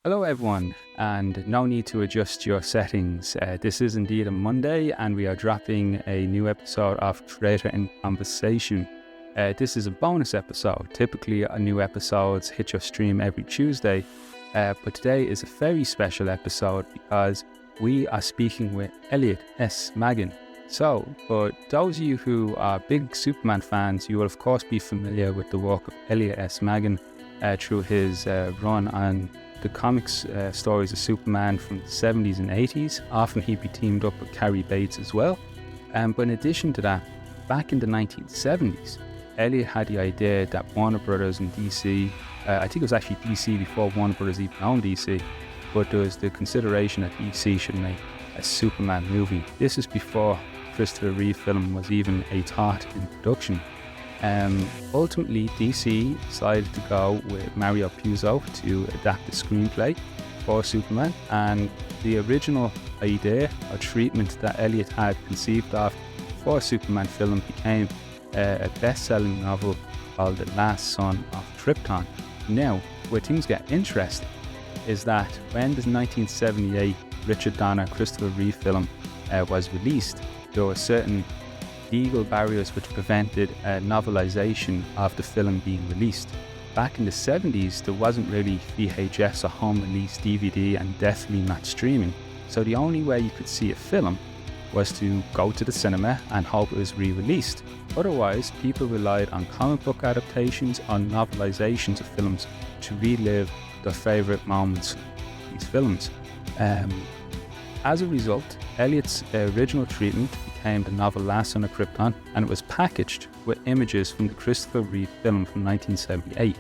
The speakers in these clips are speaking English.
Hello, everyone, and no need to adjust your settings. This is indeed a Monday, and we are dropping a new episode of Creator in Conversation. This is a bonus episode. Typically, new episodes hit your stream every Tuesday, but today is a very special episode because we are speaking with Elliot S. Maggin. So, for those of you who are big Superman fans, you will of course be familiar with the work of Elliot S. Maggin through his run on the comics stories of Superman from the 70s and 80s. Often he'd be teamed up with Carrie Bates as well. But in addition to that, back in the 1970s, Elliot had the idea that Warner Brothers and DC, I think it was actually DC before Warner Brothers even owned DC, but there was the consideration that DC should make a Superman movie. This is before Christopher Reeve film was even a thought in production. Ultimately, DC decided to go with Mario Puzo to adapt the screenplay for Superman, and the original idea or treatment that Elliot had conceived of for a Superman film became a best-selling novel called The Last Son of Krypton. Now, where things get interesting is that when the 1978 Richard Donner Christopher Reeve film was released, there were certain legal barriers which prevented a novelization of the film being released. Back in the 70s, there wasn't really VHS or home release DVD, and definitely not streaming. So the only way you could see a film was to go to the cinema and hope it was re-released. Otherwise, people relied on comic book adaptations or novelizations of films to relive their favorite moments of these films. As a result, Elliot's original treatment became the novel Last Son of Krypton, and it was packaged with images from the Christopher Reeve film from 1978.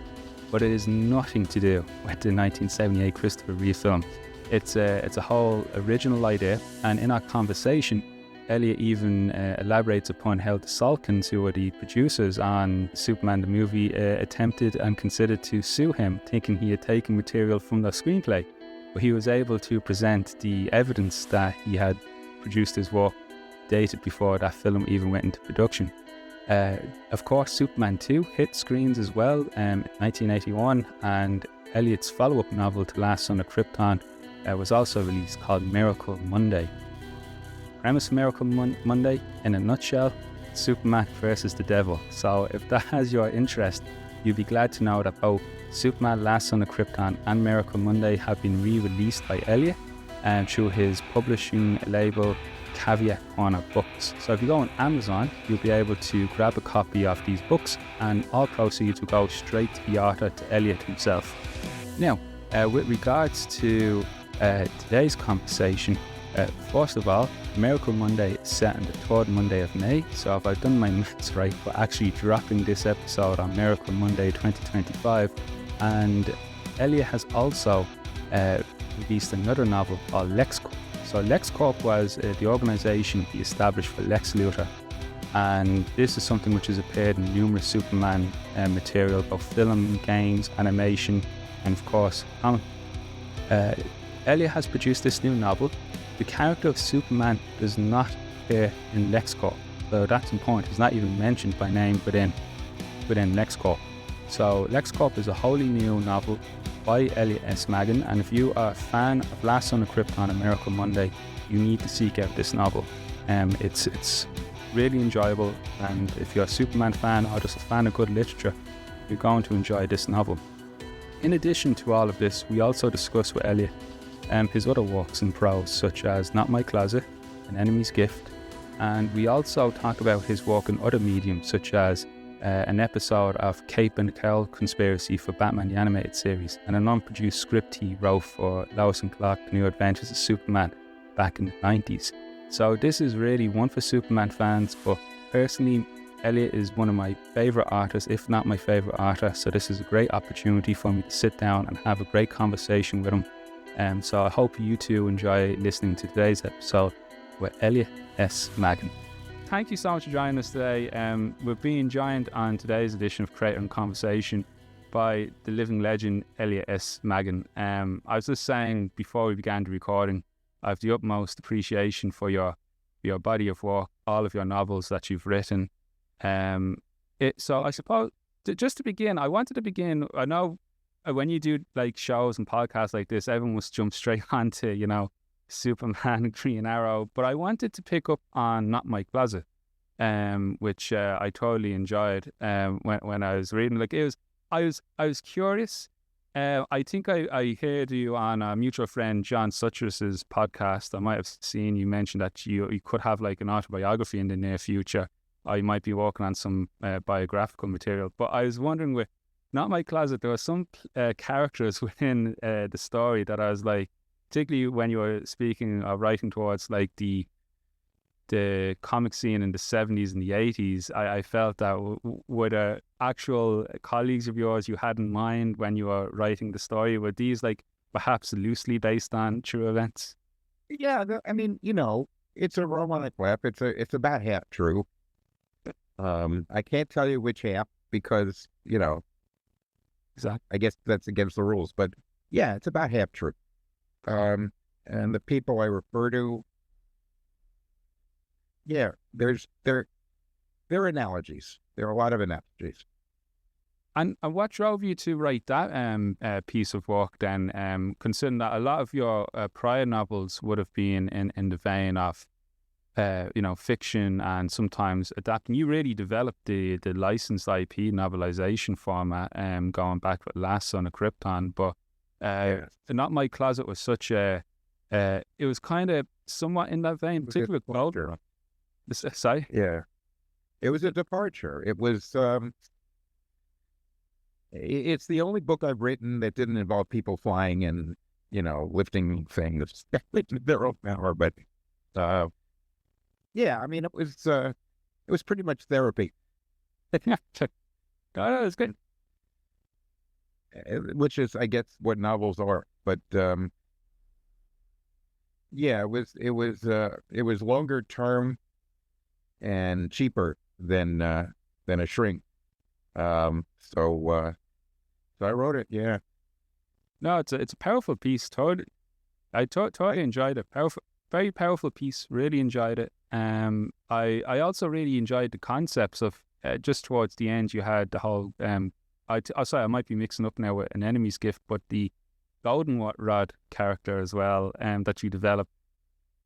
But it is nothing to do with the 1978 Christopher Reeve film. It's a whole original idea, and in our conversation, Elliot even elaborates upon how the Salkins, who were the producers on Superman the movie, attempted and considered to sue him, thinking he had taken material from the screenplay. But he was able to present the evidence that he had produced his work dated before that film even went into production. Of course, Superman 2 hit screens as well in 1981, and Elliot's follow-up novel to Last Son of Krypton was also released, called Miracle Monday. Premise of Miracle Monday, in a nutshell, Superman versus the devil. So if that has your interest, you'll be glad to know that both Superman Last Son of Krypton and Miracle Monday have been re-released by Elliot through his publishing label Caveat Corner Books. So if you go on Amazon, you'll be able to grab a copy of these books, and all proceeds will go straight to the author, to Elliot himself. Now, with regards to today's conversation, first of all, Miracle Monday is set on the 3rd Monday of May, so if I've done my maths right, we're actually dropping this episode on Miracle Monday 2025, and Elliot has also released another novel called Lex Corp. So Lex Corp was the organisation he established for Lex Luthor, and this is something which has appeared in numerous Superman material, both film, games, animation, and of course comic. Elliot has produced this new novel. The character of Superman does not appear in Lex Corp, so that's important. He's not even mentioned by name within Lex Corp. So Lex Corp is a wholly new novel by Elliot S. Maggin, and if you are a fan of Last Son of Krypton and Miracle Monday, you need to seek out this novel. It's really enjoyable, and if you're a Superman fan or just a fan of good literature, you're going to enjoy this novel. In addition to all of this, we also discuss with Elliot his other works in prose, such as Not My Closet, An Enemy's Gift, and we also talk about his work in other mediums, such as an episode of Cape and Cowl Conspiracy for Batman the Animated Series, and a non-produced script he wrote for Lois and Clark, The New Adventures of Superman back in the 90s. So this is really one for Superman fans, but personally, Elliot is one of my favourite artists, if not my favourite artist, so this is a great opportunity for me to sit down and have a great conversation with him. So I hope you too enjoy listening to today's episode with Elliot S. Maggin. Thank you so much for joining us today. We're being joined on today's edition of Creator in Conversation by the living legend Elliot S. Maggin. I was just saying before we began the recording, I have the utmost appreciation for your body of work, all of your novels that you've written. So I suppose, just to begin, I know when you do like shows and podcasts like this, everyone must jump straight onto, Superman, Green Arrow. But I wanted to pick up on Not My Closet, which I totally enjoyed when I was reading. Like I was curious. I think I heard you on a mutual friend John Suttress's podcast. I might have seen you mention that you could have like an autobiography in the near future. I might be working on some biographical material. But I was wondering, with Not My Closet, there were some characters within the story that I was like, particularly when you were speaking or writing towards like the comic scene in the 70s and the 80s, I felt that were the actual colleagues of yours you had in mind when you were writing the story, were these like perhaps loosely based on true events? Yeah, I mean, it's a romantic web. It's about half true. I can't tell you which half because, Exactly. I guess that's against the rules, but yeah, it's about half true. And the people I refer to, yeah, there are analogies. There are a lot of analogies. And what drove you to write that piece of work then, considering that a lot of your prior novels would have been in the vein of, fiction and sometimes adapting? You really developed the licensed IP novelization format going back with Last Son of Krypton. But Not My Closet was such it was kind of somewhat in that vein, particularly with Golden. Sorry? Yeah. It was a departure. It was, it's the only book I've written that didn't involve people flying and, lifting things with their own power. But, yeah, I mean, it was pretty much therapy. No, it was good. Which is, I guess, what novels are. But, yeah, it was longer term and cheaper than a shrink. So I wrote it. Yeah. No, it's a powerful piece. I totally enjoyed it. Very powerful piece. Really enjoyed it. I also really enjoyed the concepts of just towards the end. You had the whole. Sorry, I might be mixing up now with An Enemy's Gift, but the Goldenrod character as well. That you developed.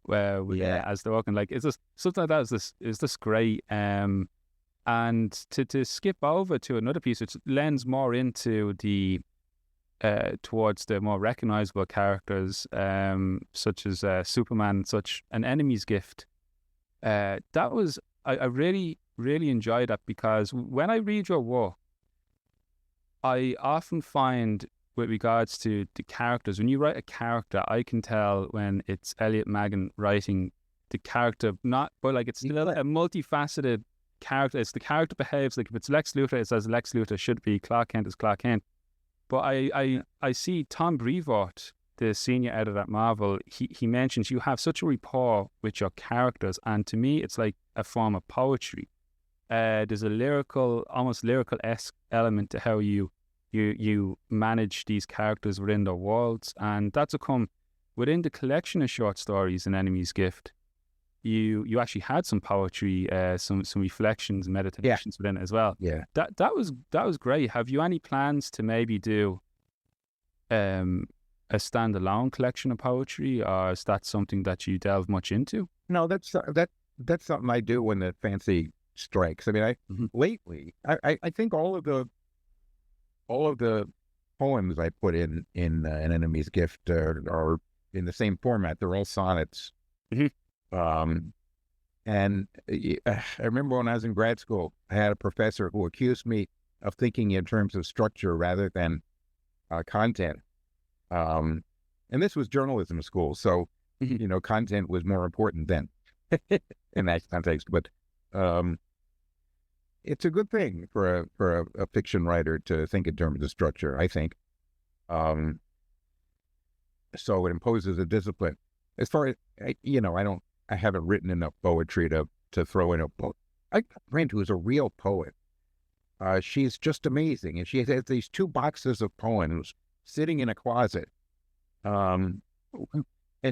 As they're walking, like, is this something like that? Is this great? And to skip over to another piece which lends more into the towards the more recognizable characters, such as Superman, such An Enemy's Gift. That was I really enjoyed that, because when I read your work, I often find, with regards to the characters, when you write a character, I can tell when it's Elliot Maggin writing the character, but like it's still a multifaceted character. It's the character behaves like, if it's Lex Luthor, it says Lex Luthor should be, Clark Kent is Clark Kent. But I see Tom Brevoort, the senior editor at Marvel, he mentions you have such a rapport with your characters, and to me it's like a form of poetry. There's a almost lyrical-esque element to how you manage these characters within their worlds, and that's a come within the collection of short stories An Enemy's Gift. You actually had some poetry, some reflections and meditations within it as well. Yeah, that was great. Have you any plans to maybe do a standalone collection of poetry, or is that something that you delve much into? No, that's something I do when the fancy strikes. I mean, lately I think all of the poems I put in An Enemy's Gift are in the same format. They're all sonnets. And I remember when I was in grad school, I had a professor who accused me of thinking in terms of structure rather than content. And this was journalism school, so content was more important then in that context. But it's a good thing for a fiction writer to think in terms of structure, I think. So it imposes a discipline. As far as I haven't written enough poetry to throw in a book. I got a friend who's a real poet. She's just amazing, and she has these 2 boxes of poems sitting in a closet, and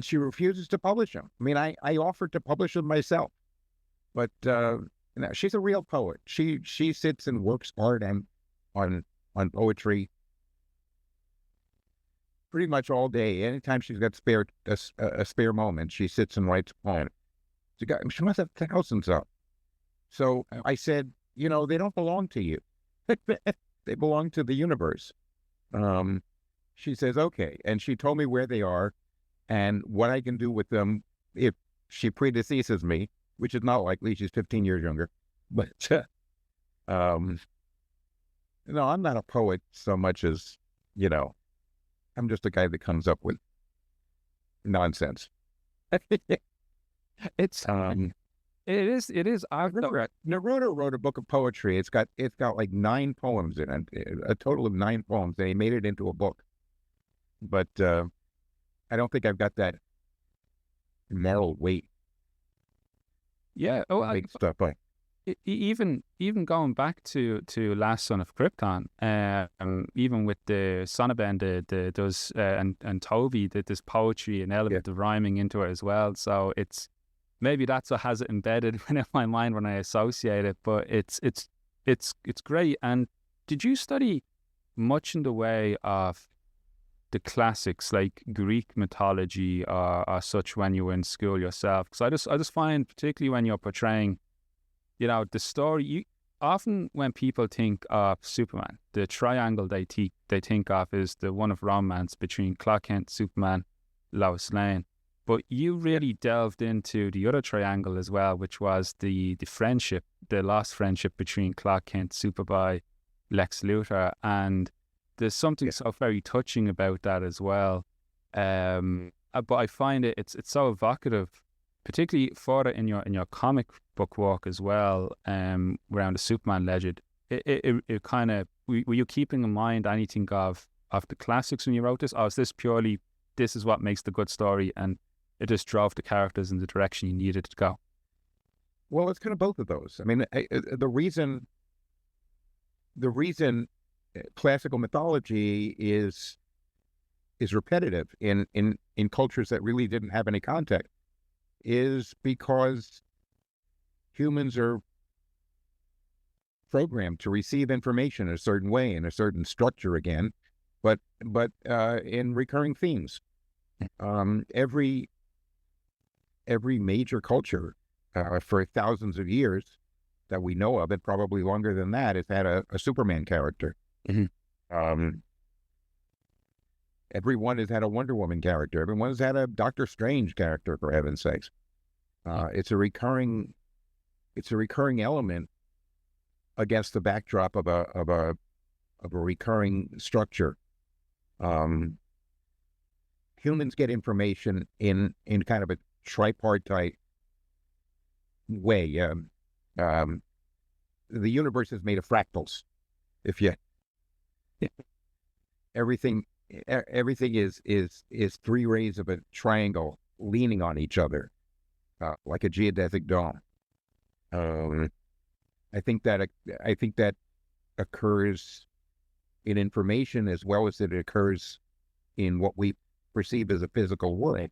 she refuses to publish them. I mean, I offered to publish them myself, but she's a real poet. She sits and works hard on poetry, pretty much all day. Anytime she's got a spare moment, she sits and writes a poem. She must have thousands of. So I said, they don't belong to you. They belong to the universe. She says, okay. And she told me where they are and what I can do with them if she predeceases me, which is not likely. She's 15 years younger. But, no, I'm not a poet so much as, I'm just a guy that comes up with nonsense. It is. Neruda wrote a book of poetry. It's got like 9 poems in it, a total of 9 poems, and he made it into a book. But I don't think I've got that moral weight. Yeah. Stuff like even going back to Last Son of Krypton, even with the Sonnabend, does and Toby, that there's poetry and element of rhyming into it as well. So maybe that's what has it embedded in my mind when I associate it. But it's great. And did you study much in the way of the classics like Greek mythology or such when you were in school yourself? Because I just find, particularly when you're portraying, the story, often when people think of Superman, the triangle they think of is the one of romance between Clark Kent, Superman, Lois Lane. But you really delved into the other triangle as well, which was the friendship, the lost friendship between Clark Kent, Superboy, Lex Luthor, and there's something so very touching about that as well. But I find it's so evocative, particularly further in your comic book work as well, around the Superman legend. It kind of, were you keeping in mind anything of the classics when you wrote this, or is this purely, this is what makes the good story and it just drove the characters in the direction you needed to go? Well, it's kind of both of those. I mean, the reason classical mythology is repetitive in cultures that really didn't have any context is because humans are programmed to receive information in a certain way, in a certain structure again, but in recurring themes. Every major culture for thousands of years that we know of, and probably longer than that, has had a Superman character. Mm-hmm. Everyone has had a Wonder Woman character. Everyone has had a Doctor Strange character, for heaven's sakes. It's a recurring element against the backdrop of a recurring structure. Humans get information in kind of a tripartite way. The universe is made of fractals. Everything is 3 rays of a triangle leaning on each other, like a geodesic dome. I think that occurs in information as well as it occurs in what we perceive as a physical world.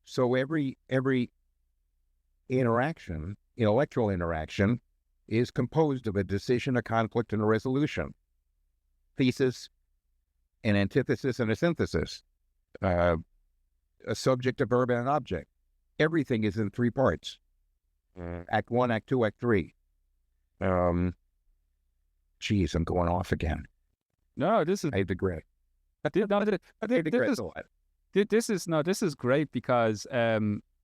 So every interaction, intellectual interaction, is composed of a decision, a conflict, and a resolution. Thesis, an antithesis, and a synthesis. A subject, a verb, and an object. Everything is in 3 parts. Act 1, Act 2, Act 3. Geez, I'm going off again. No, this is... I digress. This is great because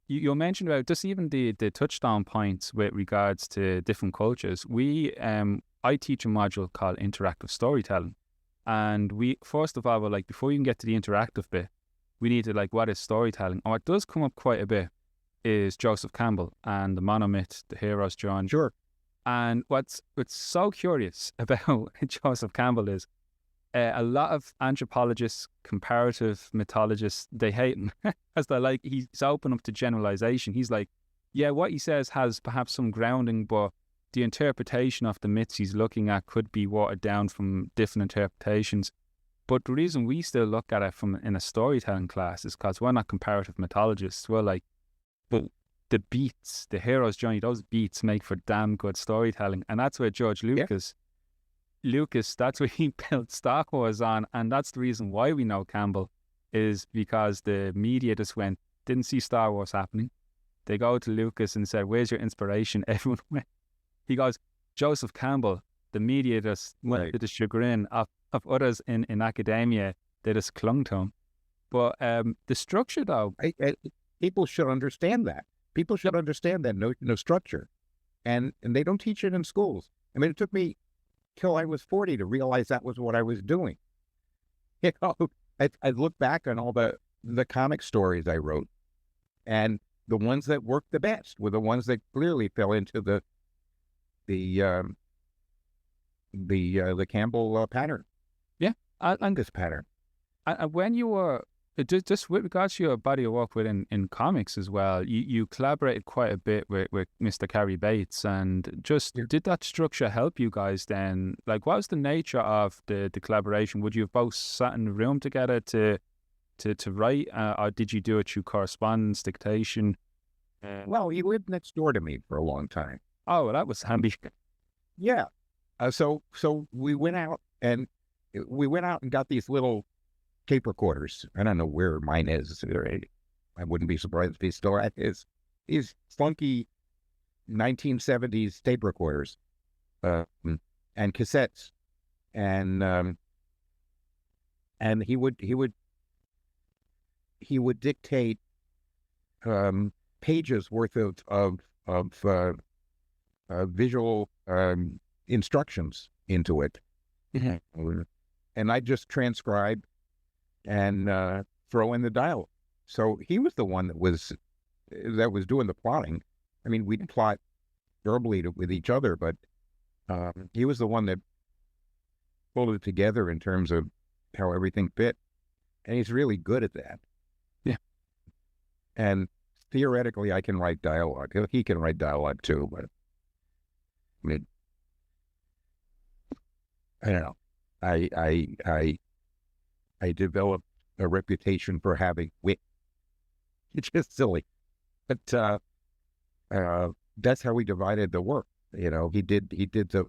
you mentioned about just even the touchdown points with regards to different cultures. I teach a module called interactive storytelling, and we first of all were like, before you can get to the interactive bit, we need to what is storytelling. And what does come up quite a bit is Joseph Campbell and the monomyth, the hero's journey. Sure. And what's so curious about Joseph Campbell is a lot of anthropologists, comparative mythologists, they hate him because they're he's open up to generalization. He's like, yeah, what he says has perhaps some grounding, but the interpretation of the myths he's looking at could be watered down from different interpretations. But the reason we still look at it in a storytelling class is because we're not comparative mythologists. We're like, but the beats, the hero's journey, those beats make for damn good storytelling. And that's where George Lucas Lucas, that's what he built Star Wars on, and that's the reason why we know Campbell, is because the media just didn't see Star Wars happening. They go to Lucas and said, "Where's your inspiration?" Everyone went. He goes, "Joseph Campbell." The media just went to the chagrin of others in academia. They just clung to him. But the structure, though, people should understand that. People should understand that no structure, and they don't teach it in schools. I mean, it took me till I was 40 to realize that was what I was doing. You know, I look back on all the comic stories I wrote, and the ones that worked the best were the ones that clearly fell into the Campbell pattern. Yeah, and this pattern. And when you were just with regards to your body of work within in comics as well, you collaborated quite a bit with Mr. Cary Bates, and just did that structure help you guys then? Like, what was the nature of the collaboration? Would you have both sat in the room together to write, or did you do it through correspondence, dictation? Well, he lived next door to me for a long time. Oh, well, that was handy. Yeah. So we went out and got these little tape recorders. I don't know where mine is. I wouldn't be surprised if he still had these funky 1970s tape recorders and cassettes, and he would dictate pages worth of visual instructions into it, and I just transcribe and throw in the dialogue. So he was the one that was doing the plotting. I mean, we'd plot verbally with each other, but he was the one that pulled it together in terms of how everything fit, and he's really good at that. Yeah. And theoretically, I can write dialogue. He can write dialogue too, but I mean, I don't know. I developed a reputation for having wit. It's just silly, but that's how we divided the work. You know, he did the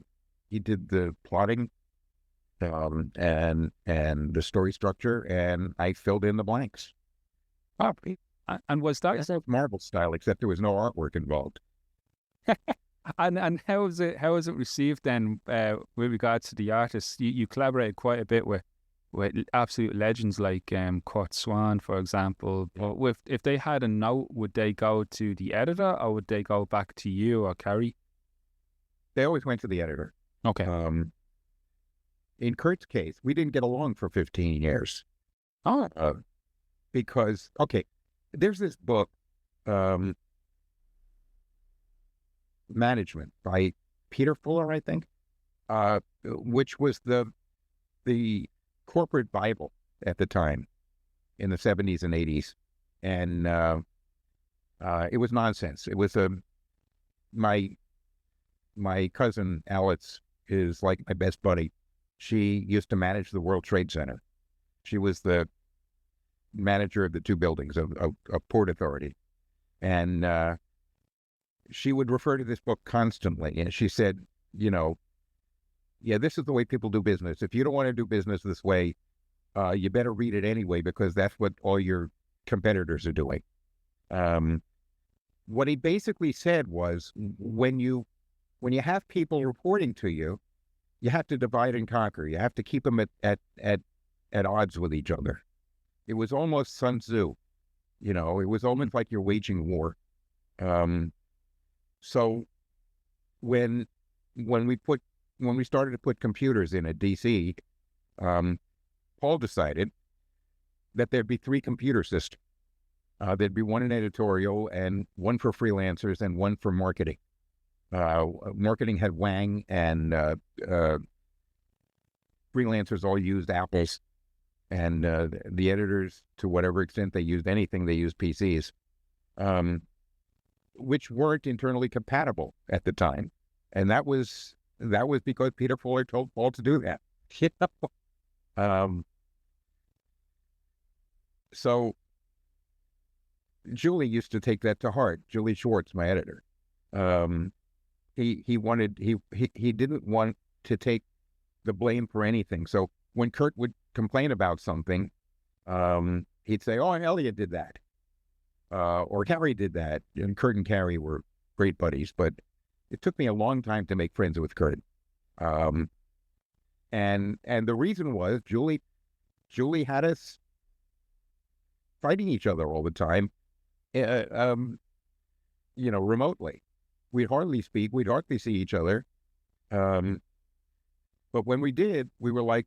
plotting, and the story structure, and I filled in the blanks. And was that Marvel style, except there was no artwork involved. And how was it received then with regards to the artists? You collaborated quite a bit with absolute legends like Kurt Swan, for example. But if they had a note, would they go to the editor, or would they go back to you or Cary? They always went to the editor. Okay. In Kurt's case, we didn't get along for 15 years. Oh. Because, there's this book, Management by Peter Fuller, I think, which was the corporate Bible at the time in the 70s and 80s. And it was nonsense. It was my cousin Alex is like my best buddy. She used to manage the World Trade Center. She was the manager of the two buildings of Port Authority. And she would refer to this book constantly. And she said, this is the way people do business. If you don't want to do business this way, you better read it anyway, because that's what all your competitors are doing. What he basically said was, when you have people reporting to you, you have to divide and conquer. You have to keep them at odds with each other. It was almost Sun Tzu. It was almost like you're waging war. So when we started to put computers in at DC, Paul decided that there'd be 3 computer systems. There'd be one in editorial, and one for freelancers, and one for marketing. Marketing had Wang, and freelancers all used Apples, and the editors, to whatever extent they used anything, they used PCs, which weren't internally compatible at the time. And that was because Peter Fuller told Paul to do that. So Julie used to take that to heart. Julie Schwartz, my editor. He didn't want to take the blame for anything. So when Kurt would complain about something, he'd say, "Oh, Elliot did that," or Carrie did that. And Kurt and Carrie were great buddies, but it took me a long time to make friends with Kurt. And the reason was Julie had us fighting each other all the time, remotely. We'd hardly speak. We'd hardly see each other. But when we did, we were like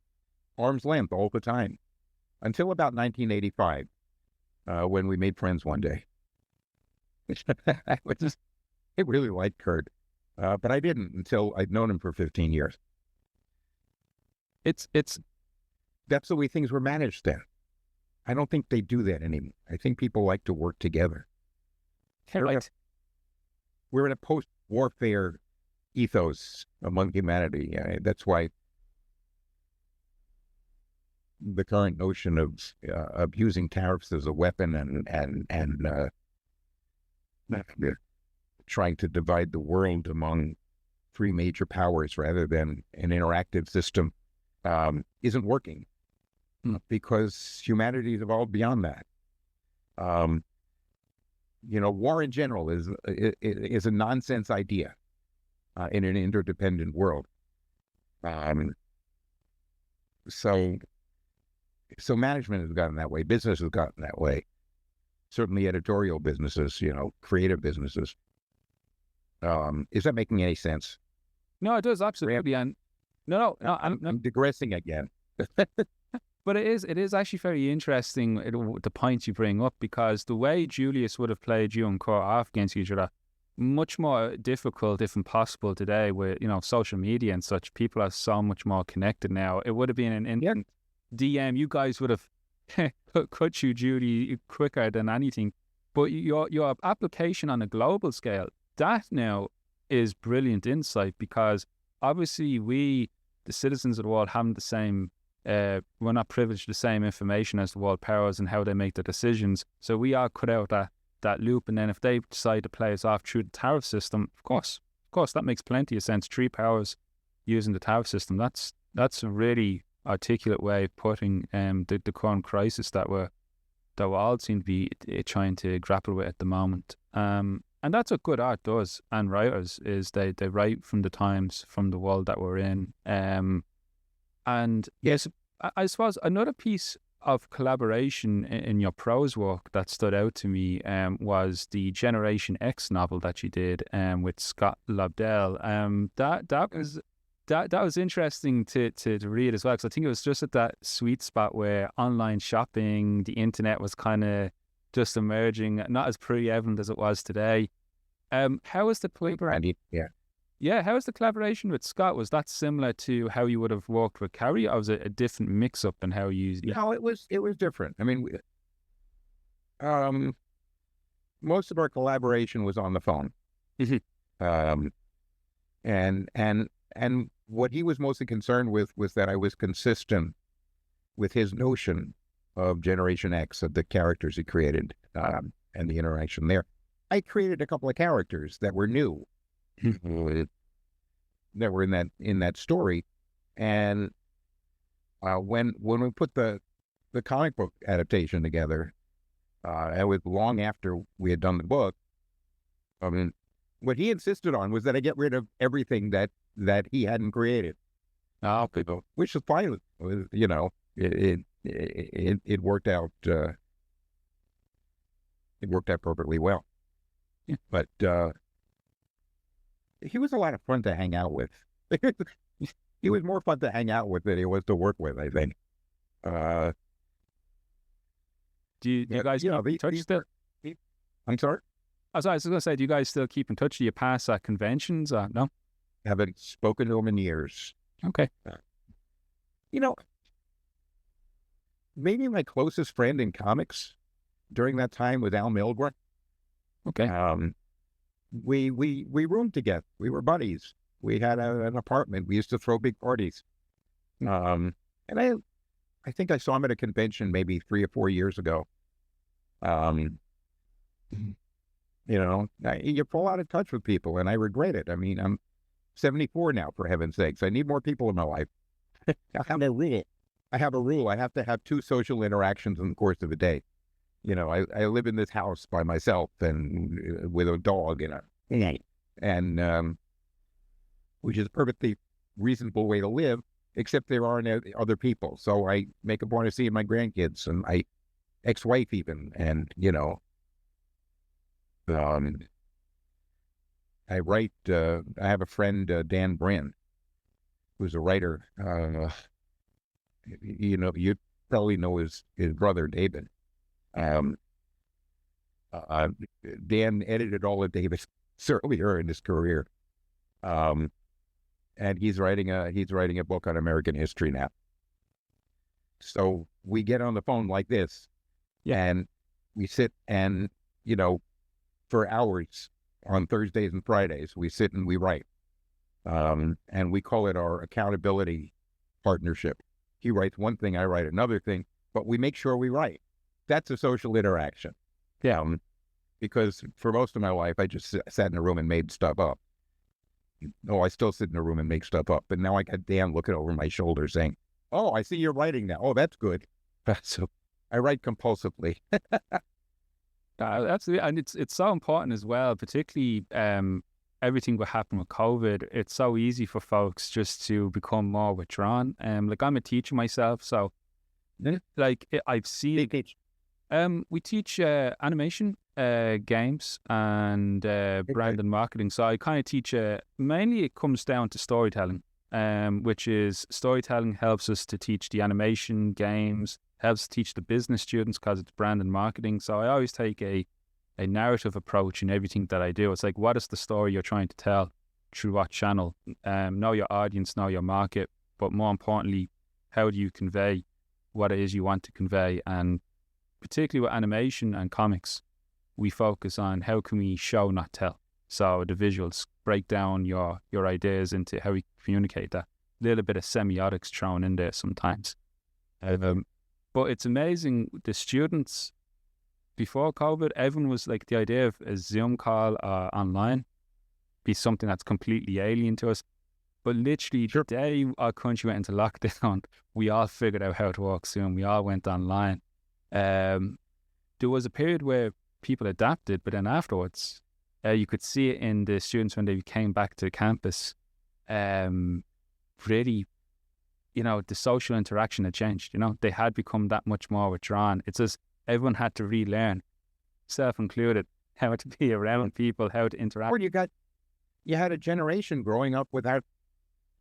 arm's length all the time until about 1985, when we made friends one day. I really liked Kurt, but I didn't until I'd known him for 15 years. That's the way things were managed then. I don't think they do that anymore. I think people like to work together. Right. We're in a post-warfare ethos among humanity. That's why the current notion of using tariffs as a weapon and trying to divide the world among three major powers rather than an interactive system isn't working, because humanity has evolved beyond that. War in general is a nonsense idea in an interdependent world. So management has gotten that way. Business has gotten that way. Certainly editorial businesses, creative businesses. Is that making any sense? No, it does, absolutely. And no, I'm digressing again. But it is actually very interesting, the points you bring up, because the way Julius would have played you and Kurt off against each other, much more difficult, if impossible, today with social media and such. People are so much more connected now. It would have been an instant DM. You guys would have cut you, Judy, quicker than anything. But your application on a global scale, that now is brilliant insight, because obviously we, the citizens of the world, haven't the same. We're not privileged to the same information as the world powers and how they make their decisions. So we are cut out that loop. And then if they decide to play us off through the tariff system, of course, that makes plenty of sense. Three powers using the tariff system. That's a really articulate way of putting the current crisis that we all seem to be trying to grapple with at the moment. And that's what good art does, and writers, is they write from the times, from the world that we're in. And yes, I suppose another piece of collaboration in your prose work that stood out to me was the Generation X novel that you did with Scott Lobdell. That was interesting to read as well, because I think it was just at that sweet spot where online shopping, the internet was kind of just emerging, not as prevalent as it was today. How was the collaboration? Yeah, how was the collaboration with Scott? Was that similar to how you would have worked with Carrie, or was it a different mix-up in how you used it? No, it was different. I mean, most of our collaboration was on the phone. And what he was mostly concerned with was that I was consistent with his notion of Generation X, of the characters he created, and the interaction there. I created a couple of characters that were new. That were in that story, and when we put the comic book adaptation together, it was long after we had done the book. I mean, what he insisted on was that I get rid of everything that he hadn't created. Which is fine. It worked out. It worked out perfectly well. Yeah. But he was a lot of fun to hang out with. He was more fun to hang out with than he was to work with, I think. Do you guys keep in touch still? I'm sorry? I was going to say, do you guys still keep in touch? Do you pass at conventions? No? Haven't spoken to him in years. Okay. Maybe my closest friend in comics during that time was Al Milgren. Okay. We roomed together. We were buddies. We had an apartment. We used to throw big parties. And I think I saw him at a convention maybe 3 or 4 years ago. You fall out of touch with people, and I regret it. I mean, I'm 74 now, for heaven's sakes. I need more people in my life. I have a rule. I have to have 2 social interactions in the course of a day. You know, I live in this house by myself and with a dog and which is a perfectly reasonable way to live, except there aren't other people. So I make a point of seeing my grandkids and my ex-wife even, and I write. I have a friend, Dan Brand, who's a writer. You probably know his brother David. Dan edited all of David's earlier in his career, and he's writing a book on American history now. So we get on the phone like this, and we sit and for hours on Thursdays and Fridays we sit and we write, and we call it our accountability partnership. He writes one thing, I write another thing, but we make sure we write. That's a social interaction. Yeah. Because for most of my life, I just sat in a room and made stuff up. No, I still sit in a room and make stuff up. But now I got Dan looking over my shoulder saying, "Oh, I see you're writing now. Oh, that's good." So I write compulsively. And it's so important as well, particularly everything what happened with COVID. It's so easy for folks just to become more withdrawn. Like I'm a teacher myself, so I've seen we teach animation, games, and brand and marketing. So I kind of teach mainly it comes down to storytelling, which is storytelling helps us to teach the animation, games, helps teach the business students because it's brand and marketing. So I always take a narrative approach in everything that I do. It's like, what is the story you're trying to tell through what channel? Know your audience, know your market, but more importantly, how do you convey what it is you want to convey? And particularly with animation and comics, we focus on how can we show, not tell. So the visuals break down your ideas into how we communicate that. A little bit of semiotics thrown in there sometimes. But it's amazing, the students, before COVID, everyone was like, the idea of a Zoom call online be something that's completely alien to us. But literally, the day our country went into lockdown, we all figured out how to work Zoom. We all went online. There was a period where people adapted, but then afterwards, you could see it in the students when they came back to campus. Really, the social interaction had changed. They had become that much more withdrawn. It's as everyone had to relearn, self included, how to be around people, how to interact. Or you had a generation growing up without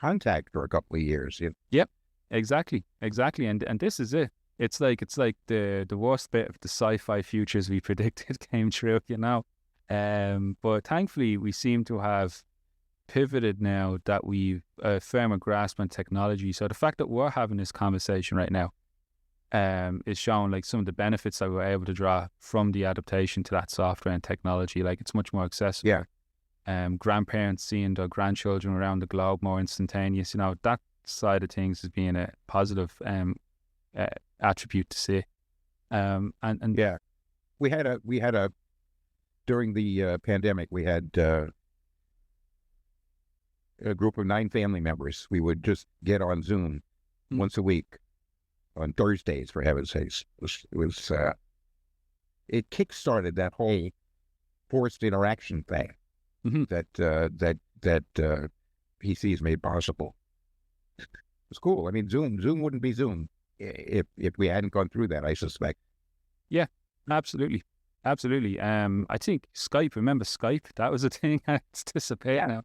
contact for a couple of years. Yep, exactly, and this is it. It's like the worst bit of the sci-fi futures we predicted came true, But thankfully, we seem to have pivoted now that we've a firmer grasp on technology. So the fact that we're having this conversation right now is showing like some of the benefits that we're able to draw from the adaptation to that software and technology. Like it's much more accessible. Yeah. Grandparents seeing their grandchildren around the globe more instantaneous. That side of things is being a positive attribute to see. And yeah, we had a during the pandemic, we had a group of 9 family members. We would just get on Zoom once a week on Thursdays, for heaven's sakes. It kickstarted that whole forced interaction thing that PCs made possible. It was cool. I mean, Zoom wouldn't be Zoom if we hadn't gone through that, I suspect. Yeah, absolutely. I think Skype, remember Skype? That was a thing that's disappeared now.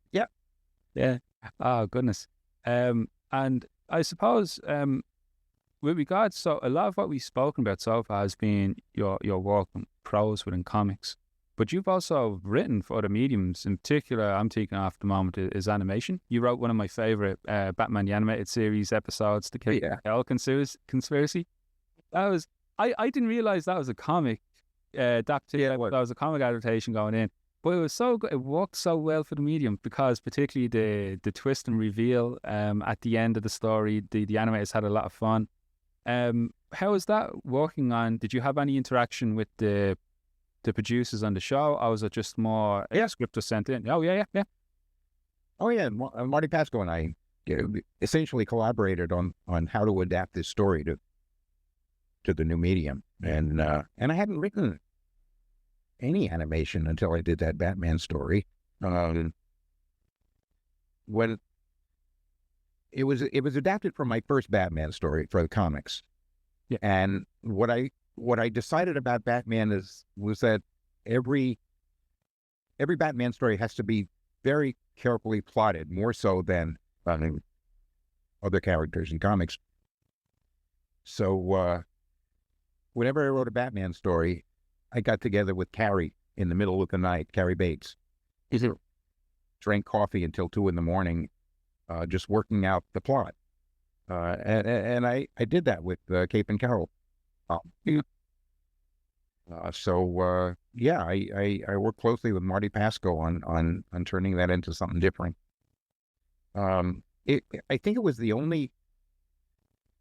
Yeah. Oh, goodness. And I suppose with regards, so a lot of what we've spoken about so far has been your work in prose within comics. But you've also written for other mediums. In particular, I'm taking off the moment is animation. You wrote one of my favorite Batman the Animated Series episodes, the Hell Conspiracy. That was I didn't realize that was a comic adaptation. That was a comic adaptation going in. But it was so good. It worked so well for the medium because particularly the twist and reveal at the end of the story, the animators had a lot of fun. How is that working on? Did you have any interaction with the producers on the show, or was it just more script was sent in? Oh, yeah. Oh, yeah. Marty Pasco and I essentially collaborated on how to adapt this story to the new medium. And I hadn't written any animation until I did that Batman story. When it was adapted from my first Batman story for the comics. Yeah. And what I decided about Batman was that every Batman story has to be very carefully plotted, more so than other characters in comics. So whenever I wrote a Batman story, I got together with Carrie in the middle of the night, Carrie Bates. Drank coffee until 2 a.m, just working out the plot. And I did that with Cape and Carol. Yeah, I worked closely with Marty Pasco on turning that into something different. I think it was the only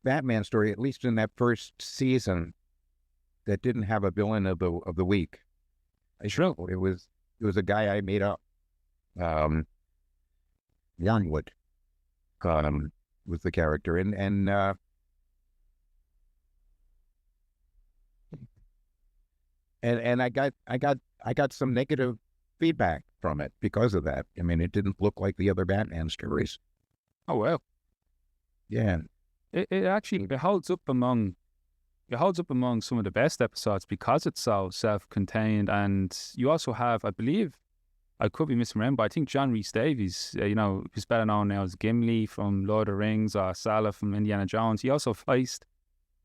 Batman story, at least in that first season, that didn't have a villain of the week. Sure. It was a guy I made up. Wormwood was the character, and I got some negative feedback from it because of that. I mean, it didn't look like the other Batman stories. Oh well. Yeah. It actually holds up among some of the best episodes because it's so self-contained, and you also have, I believe, I could be misremembered, but I think John Rhys Davies, who's better known now as Gimli from Lord of the Rings or Salah from Indiana Jones. He also faced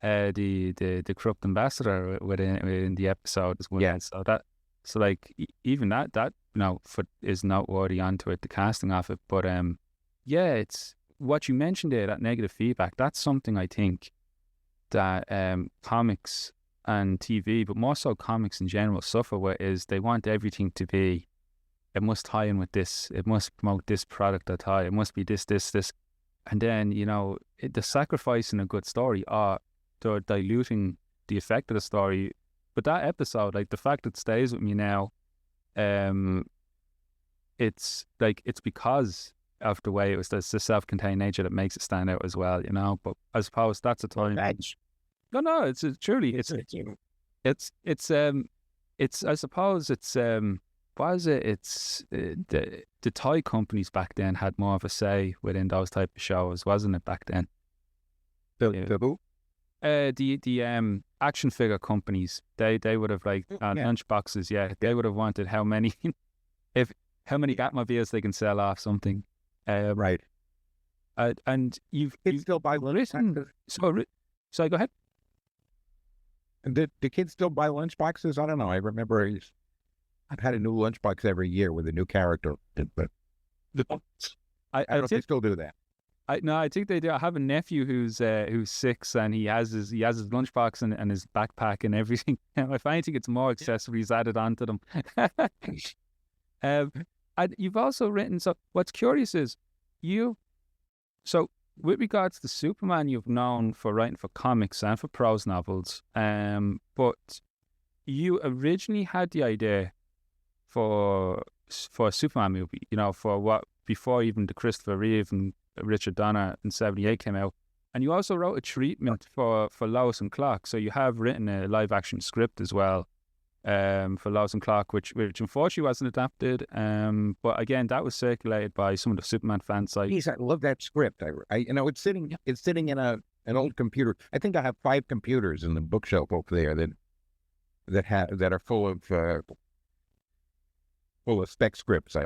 the Krypton ambassador within the episode as well. Yeah. So even that is noteworthy onto it, the casting of it. But yeah, it's what you mentioned there, that negative feedback. That's something I think that comics and TV, but more so comics in general, suffer with, is they want everything to be, it must tie in with this, it must promote this product or tie, it must be this. And then, the sacrifice in a good story, they're diluting the effect of the story. But that episode, like the fact it stays with me now, it's because of the way it was, the self-contained nature that makes it stand out as well, But I suppose that's a time. No, it's truly, I suppose it's, what is it? It's the toy companies back then had more of a say within those type of shows, wasn't it, back then? The who? The action figure companies, they would have lunchboxes. Yeah, they would have wanted how many Batmobiles they can sell off something. Right. And you've still buy written. So go ahead. And did the kids still buy lunchboxes? I don't know. I remember I've had a new lunchbox every year with a new character, but I don't know if they still do that. I think they do. I have a nephew who's 6, and he has his lunchbox and his backpack and everything. I think it's more accessories added onto them. And you've also written. So what's curious is so with regards to Superman, you've known for writing for comics and for prose novels. But you originally had the idea for a Superman movie. Before even the Christopher Reeve and Richard Donner in '78 came out, and you also wrote a treatment for Lois and Clark. So you have written a live action script as well, for Lois and Clark, which unfortunately wasn't adapted. But again, that was circulated by some of the Superman fan sites. Jeez, I love that script. It's sitting in an old computer. I think I have 5 computers in the bookshelf over there that are full of spec scripts.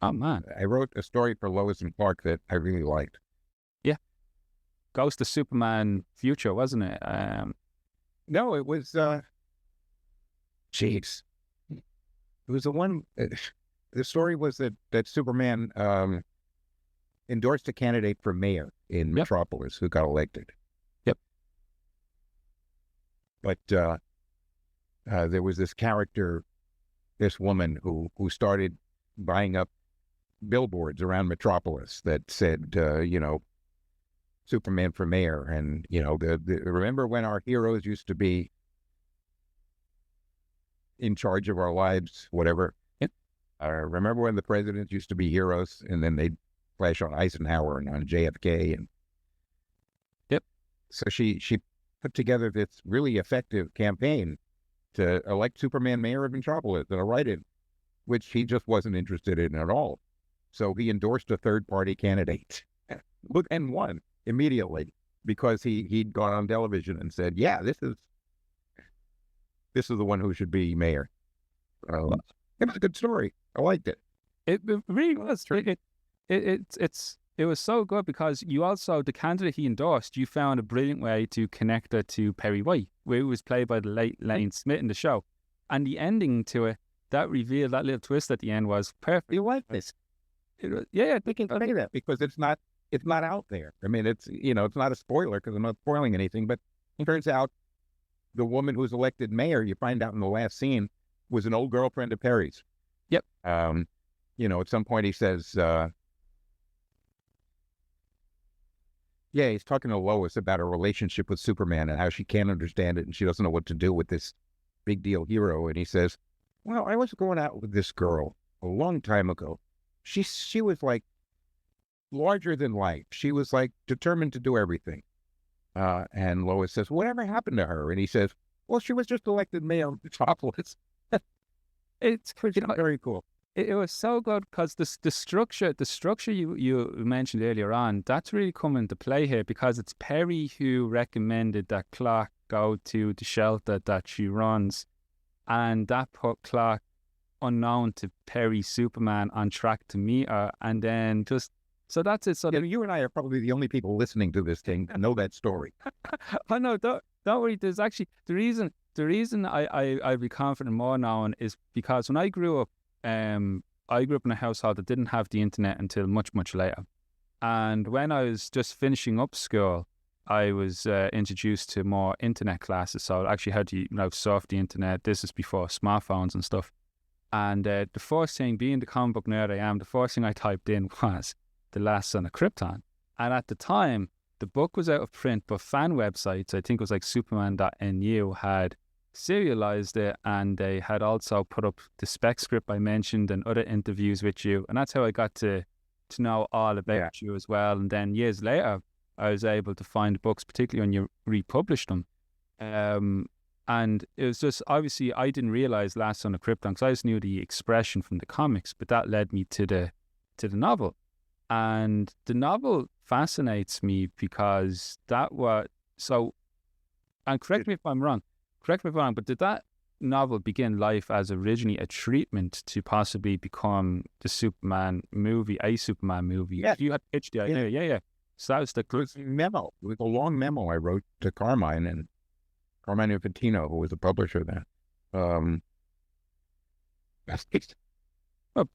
Oh man! I wrote a story for Lois and Clark that I really liked. Yeah, Ghost of Superman Future, wasn't it? No, it was. Jeez, it was the one. The story was that Superman endorsed a candidate for mayor in Metropolis who got elected. Yep. But there was this character, this woman who started buying up billboards around Metropolis that said, Superman for mayor. And, remember when our heroes used to be in charge of our lives, whatever? Yep. Remember when the presidents used to be heroes and then they'd flash on Eisenhower and on JFK. And Yep. so she put together this really effective campaign to elect Superman mayor of Metropolis in a write-in, which he just wasn't interested in at all. So he endorsed a third-party candidate and won immediately because he'd gone on television and said, yeah, this is the one who should be mayor. It was a good story. I liked it. It really was. It was so good because you also, the candidate he endorsed, you found a brilliant way to connect her to Perry White, who was played by the late Lane Smith in the show. And the ending to it, that reveal, that little twist at the end was perfect. You like this? Yeah. We can say that because it's not out there. I mean, it's not a spoiler because I'm not spoiling anything, but it turns out the woman who's elected mayor, you find out in the last scene, was an old girlfriend of Perry's. Yep. At some point he says, he's talking to Lois about her relationship with Superman and how she can't understand it and she doesn't know what to do with this big deal hero. And he says, well, I was going out with this girl a long time ago. She was like larger than life. She was like determined to do everything. And Lois says, whatever happened to her? And he says, well, she was just elected mayor of Metropolis. It's very cool. It was so good because the structure you mentioned earlier on, that's really come into play here because it's Perry who recommended that Clark go to the shelter that she runs, and that put Clark, unknown to Perry Superman, on track to meet her, and then just so that's it. So you and I are probably the only people listening to this thing that know that story. I know. Don't worry. There's actually the reason I'd be confident more now is because when I grew up. I grew up in a household that didn't have the internet until much, much later. And when I was just finishing up school, I was introduced to more internet classes. So I actually had to surf the internet. This is before smartphones and stuff. And the first thing, being the comic book nerd I am, the first thing I typed in was The Last Son of Krypton. And at the time, the book was out of print, but fan websites, I think it was like Superman.nu, had serialized it, and they had also put up the spec script I mentioned and other interviews with you, and that's how I got to know all about you as well. And then years later I was able to find books, particularly when you republished them, and it was just, obviously I didn't realize Last Son of Krypton because I just knew the expression from the comics, but that led me to the novel. And the novel fascinates me because that was so, and correct me if I'm wrong, but did that novel begin life as originally a treatment to possibly become the Superman movie, a Superman movie? Yeah. You had pitched the idea. Yeah. So that was the memo. It was a long memo I wrote to Carmine Infantino, who was the publisher then. Oh,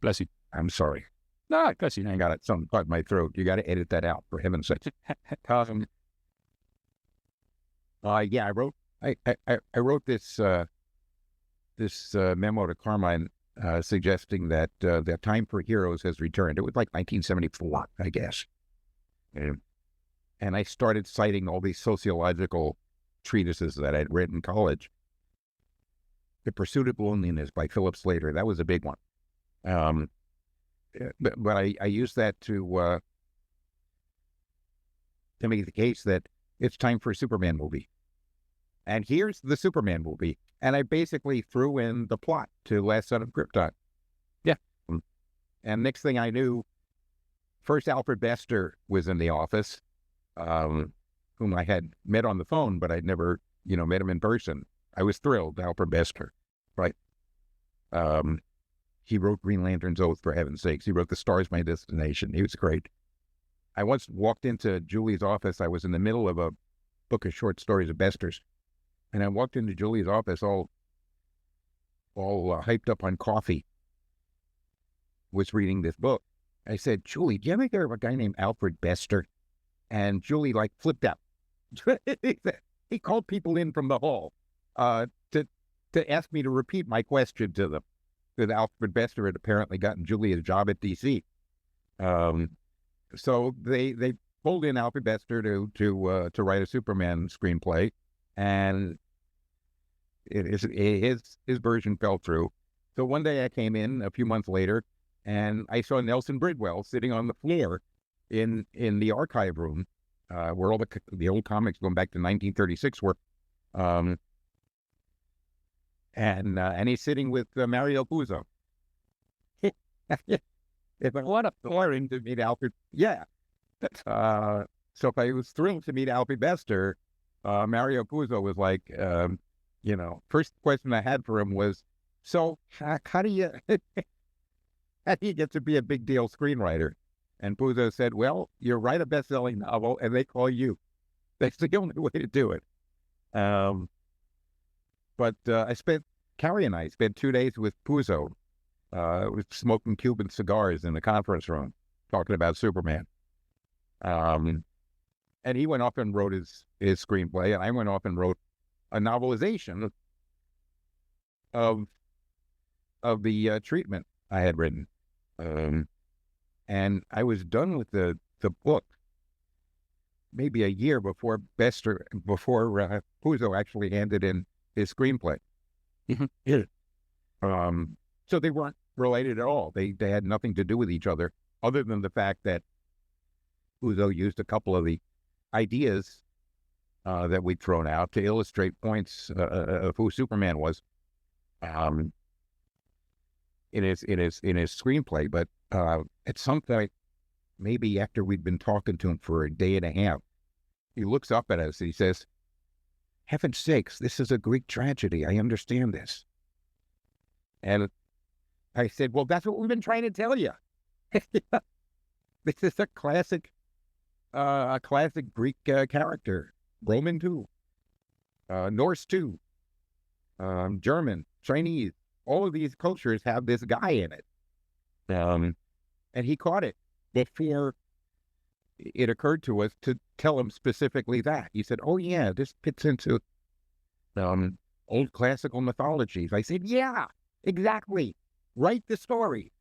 bless you. I'm sorry. No, bless you. I got it. Something caught my throat. You got to edit that out, for heaven's sake. I wrote this memo to Carmine suggesting that the time for heroes has returned. It was like 1974, I guess. And I started citing all these sociological treatises that I'd read in college. The Pursuit of Loneliness by Philip Slater, that was a big one. But I used that to make the case that it's time for a Superman movie. And here's the Superman movie. And I basically threw in the plot to Last Son of Krypton. Yeah. And next thing I knew, first Alfred Bester was in the office, whom I had met on the phone, but I'd never, met him in person. I was thrilled, Alfred Bester, right? He wrote Green Lantern's Oath, for heaven's sakes. He wrote The Star's My Destination. He was great. I once walked into Julie's office. I was in the middle of a book of short stories of Bester's. And I walked into Julie's office all hyped up on coffee, was reading this book. I said, Julie, do you ever hear of a guy named Alfred Bester? And Julie flipped out. He called people in from the hall to ask me to repeat my question to them. That Alfred Bester had apparently gotten Julie a job at DC. So they pulled in Alfred Bester to write a Superman screenplay, and his version fell through. So one day I came in a few months later, and I saw Nelson Bridwell sitting on the floor in the archive room, where all the old comics going back to 1936 were, and he's sitting with Mario Puzo. What a foreign to meet Alfred. Yeah. So if I was thrilled to meet Alfie Bester, Mario Puzo was like, first question I had for him was, so how do you get to be a big deal screenwriter? And Puzo said, well, you write a best-selling novel and they call you. That's the only way to do it. But Carrie and I spent 2 days with Puzo, smoking Cuban cigars in the conference room, talking about Superman. And he went off and wrote his screenplay, and I went off and wrote a novelization of the treatment I had written. And I was done with the book maybe a year before Puzo actually handed in his screenplay. So they weren't related at all. They had nothing to do with each other than the fact that Puzo used a couple of the ideas that we'd thrown out to illustrate points of who Superman was in his screenplay. But at some point, maybe after we'd been talking to him for a day and a half, he looks up at us and he says, "Heaven's sakes, this is a Greek tragedy. I understand this." And I said, "Well, that's what we've been trying to tell you. This is a classic Greek character. Roman too, Norse too, German, Chinese. All of these cultures have this guy in it." And he caught it before it occurred to us to tell him specifically that. He said, "Oh yeah, this fits into old classical mythologies." I said, "Yeah, exactly. Write the story."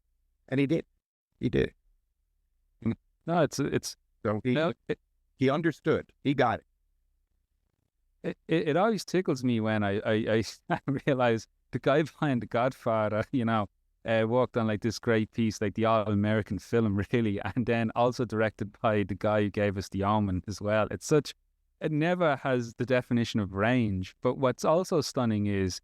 And he did. He did. No, So he understood. He got it. It always tickles me when I realize the guy behind The Godfather, worked on like this great piece, like the all-American film, really, and then also directed by the guy who gave us The Omen as well. It never has the definition of range, but what's also stunning is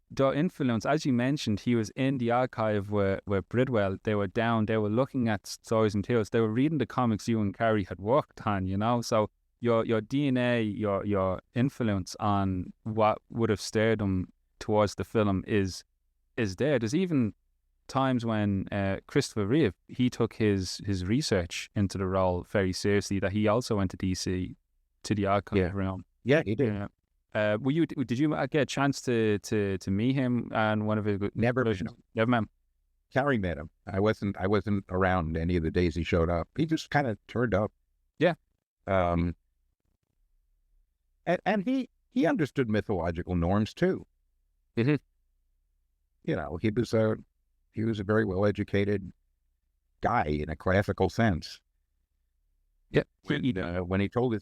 the influence. As you mentioned, he was in the archive where Bridwell, they were looking at stories and tales, they were reading the comics you and Carrie had worked on, so your DNA, your influence on what would have steered them towards the film is there. There's even times when Christopher Reeve, he took his research into the role very seriously, that he also went to DC, to the archive realm. Yeah, he did. Did you get a chance to meet him and one of his Never met him. Never met him. Carrie met him. I wasn't around any of the days he showed up. He just kind of turned up. Yeah. And he understood mythological norms too. Mm-hmm. He was a very well-educated guy in a classical sense. Yeah. When he told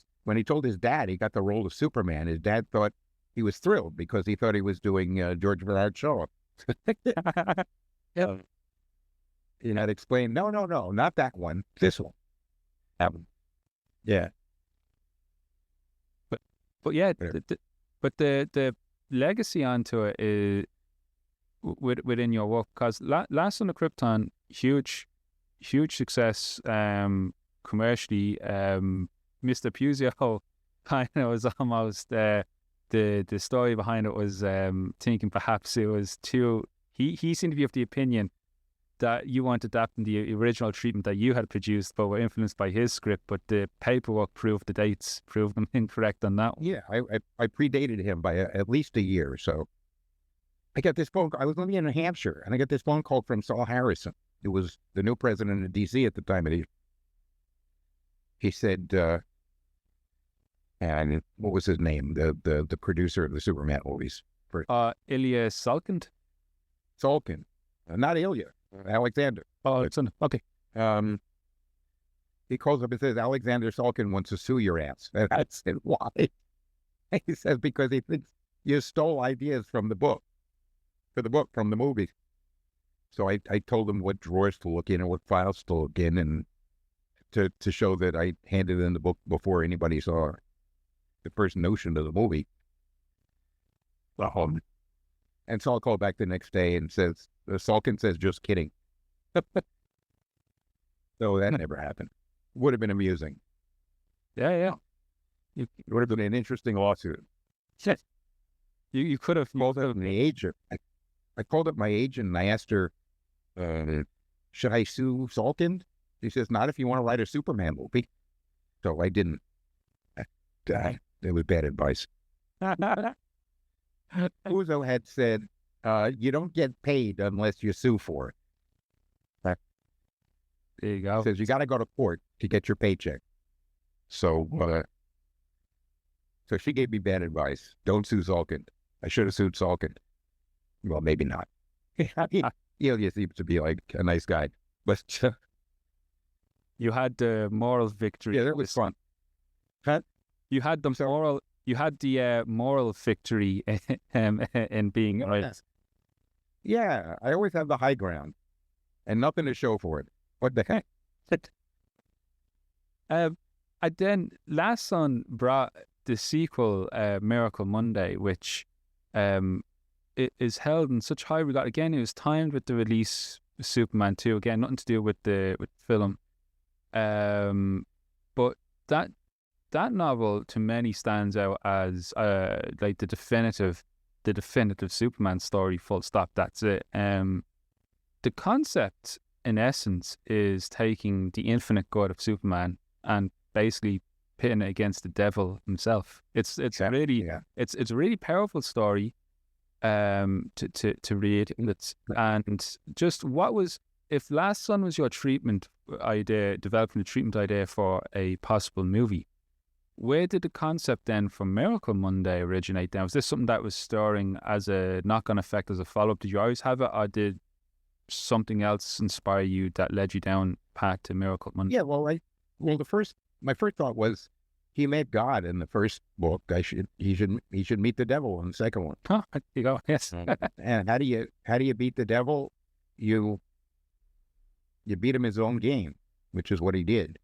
his dad he got the role of Superman, his dad thought he was thrilled because he thought he was doing George Bernard Shaw. Yeah. He had explained, no, not that one, this one. Yeah. But yeah, the legacy onto it is within your work, because Last Son of Krypton, huge success commercially. Mr. Puzo kind of was almost the story behind it was thinking perhaps it was too. He seemed to be of the opinion that you weren't adapting the original treatment that you had produced, but were influenced by his script. But the paperwork proved the dates proved them incorrect on that one. Yeah, I predated him by at least a year. So I got this phone. I was living in New Hampshire, and I got this phone call from Saul Harrison, who was the new president of DC at the time. And he said, and what was his name? The producer of the Superman movies. Elliot Salkind? Salkind, not Ilya. Alexander. Oh, Alexander. Okay. He calls up and says, "Alexander Salkind wants to sue your ass." And I said, "Why?" He says, "Because he thinks you stole ideas from the book, from the movies." So I told him what drawers to look in and what files to look in, and to show that I handed in the book before anybody saw the first notion of the movie. And Saul called back the next day and says, Salkin says, just kidding. So that never happened. Would have been amusing. Yeah. It would have been an interesting lawsuit. You could have called up my agent. I called up my agent and I asked her, should I sue Salkin? She says, not if you want to write a Superman movie. So I didn't. It was bad advice. Uzo had said, you don't get paid unless you sue for it. There you go. He says, you got to go to court to get your paycheck. So she gave me bad advice. Don't sue Salkin. I should have sued Salkin. Well, maybe not. He seems to be like a nice guy. But you had the moral victory. Yeah, that was fun. Huh? You had the moral. You had the moral victory in being right. Yeah, I always have the high ground, and nothing to show for it. What the heck? And then Last Son brought the sequel, Miracle Monday, which it is held in such high regard. Again, it was timed with the release of Superman 2. Again, nothing to do with the film. But that novel to many stands out as like the definitive Superman story. Full stop. That's it. The concept, in essence, is taking the infinite good of Superman and basically pitting it against the devil himself. It's a really powerful story to read. And just what was, if Last Son was your treatment idea, developing a treatment idea for a possible movie, where did the concept then for Miracle Monday originate then? Was this something that was stirring as a knock-on effect, as a follow-up? Did you always have it, or did something else inspire you that led you down path to Miracle Monday? Yeah, my first thought was, he met God in the first book. He should meet the devil in the second one. Oh, there you go. Yes. And how do you beat the devil? You beat him his own game, which is what he did.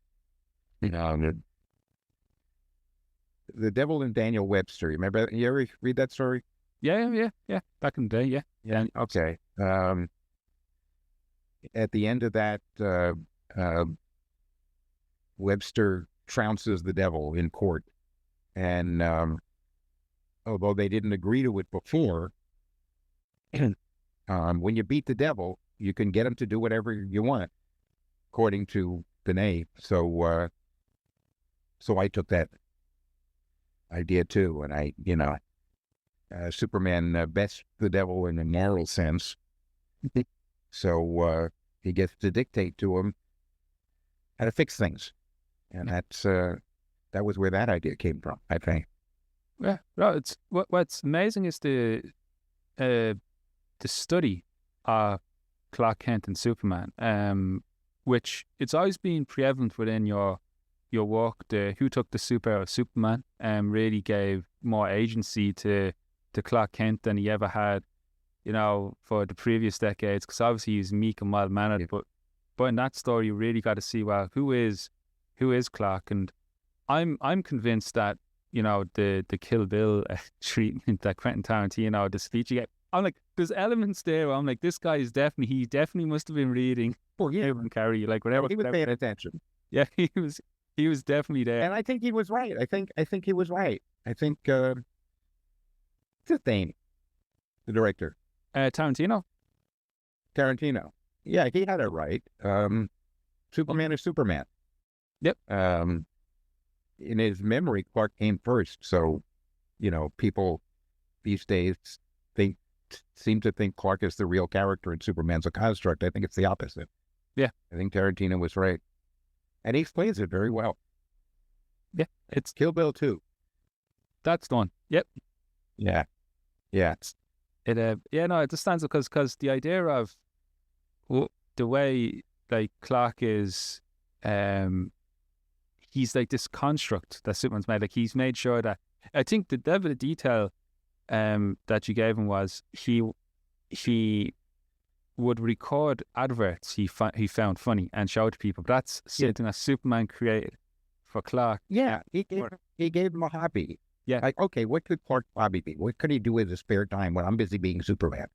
The devil and Daniel Webster. You remember? You ever read that story? Yeah. Back in the day, yeah. Okay. At the end of that, Webster trounces the devil in court, and although they didn't agree to it before, when you beat the devil, you can get him to do whatever you want, according to Benet. So I took that idea too, and Superman bests the devil in a moral sense, so he gets to dictate to him how to fix things. And that was where that idea came from, I think. Yeah, no, it's what's amazing is the study of Clark Kent and Superman, which it's always been prevalent within your work. The Who Took the Superhero Superman really gave more agency to Clark Kent than he ever had, for the previous decades. Because obviously he's meek and mild mannered, but in that story you really got to see, well, who is Clark? And I'm convinced that the Kill Bill treatment that Quentin Tarantino, the speech he gave, I'm like, there's elements there where I'm like, this guy is he definitely must have been reading. Oh yeah, Carrie, like whatever. He was paying attention. Yeah, he was definitely there. And I think he was right. I think he was right. I think what's his name? The director. Tarantino. Yeah, he had it right. Superman is Superman. Yep. In his memory, Clark came first. So, people these days seem to think Clark is the real character and Superman's a construct. I think it's the opposite. Yeah. I think Tarantino was right. And he explains it very well. Yeah. It's Kill Bill 2. That's the one. Yep. Yeah. It just stands up because the idea of the way like Clark is, he's like this construct that Superman's made. Like he's made sure that, I think the level of detail that you gave him was he would record adverts he found funny and show to people. That's something that Superman created for Clark. Yeah, he gave him a hobby. Yeah. Like, okay, what could Clark's hobby be? What could he do with his spare time when I'm busy being Superman?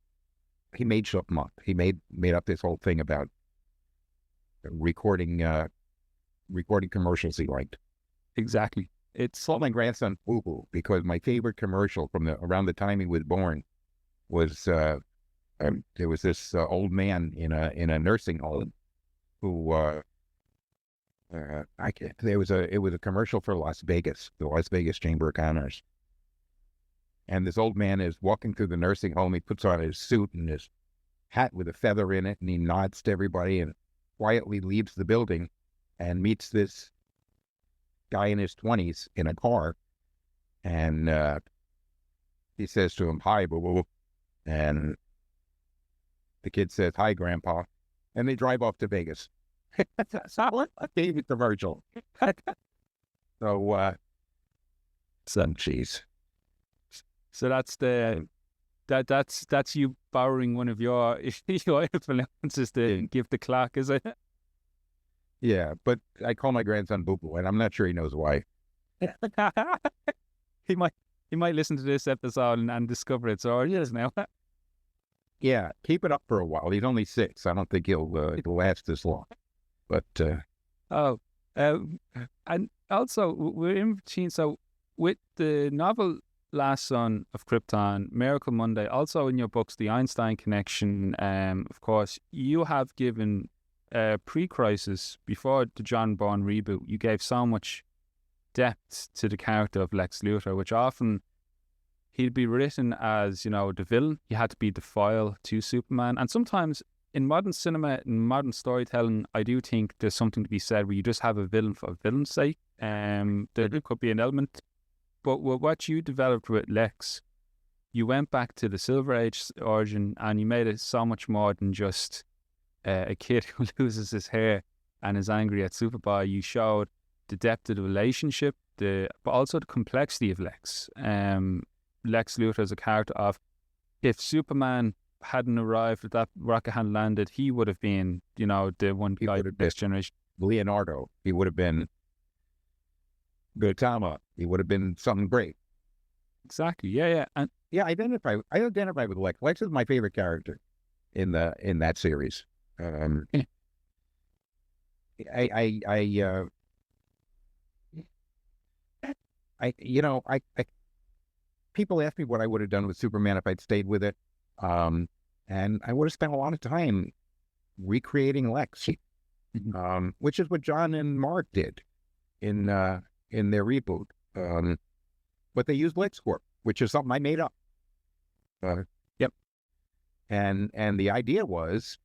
He made something up. He made up this whole thing about recording commercials he liked. Exactly. It's called my grandson Boo Boo because my favorite commercial from around the time he was born was there was this old man in a nursing home who it was a commercial for Las Vegas, the Las Vegas Chamber of Commerce. And this old man is walking through the nursing home. He puts on his suit and his hat with a feather in it, and he nods to everybody and quietly leaves the building and meets this guy in his 20s in a car. And he says to him, "Hi, Boo Boo." And the kid says, "Hi, Grandpa." And they drive off to Vegas. That's not a favorite commercial. So, some cheese. So that's that's you borrowing one of your influences to give to Clark, is it? Yeah, but I call my grandson Boo Boo, and I'm not sure he knows why. He might listen to this episode and discover it. So he is now. Yeah, keep it up for a while. He's only 6. I don't think he'll last this long. But and also we're in between. So with the novel Last Son of Krypton, Miracle Monday, also in your books, The Einstein Connection, of course, you have given pre-crisis, before the John Byrne reboot, you gave so much depth to the character of Lex Luthor, which often he'd be written as, the villain. He had to be the foil to Superman. And sometimes in modern cinema, in modern storytelling, I do think there's something to be said where you just have a villain for a villain's sake. There could be an element. But with what you developed with Lex, you went back to the Silver Age origin and you made it so much more than just a kid who loses his hair and is angry at Superboy. You showed the depth of the relationship, but also the complexity of Lex. Lex Luthor is a character of, if Superman hadn't arrived, if that rocket hadn't landed, he would have been, the one guy of this generation. Leonardo. He would have been Gautama. He would have been something great. Exactly. Yeah. And yeah, I identify with Lex. Lex is my favorite character in that series. People ask me what I would have done with Superman if I'd stayed with it. And I would have spent a lot of time recreating Lex, which is what John and Mark did in their reboot. But they used Lex Corp, which is something I made up. Yep. And the idea was,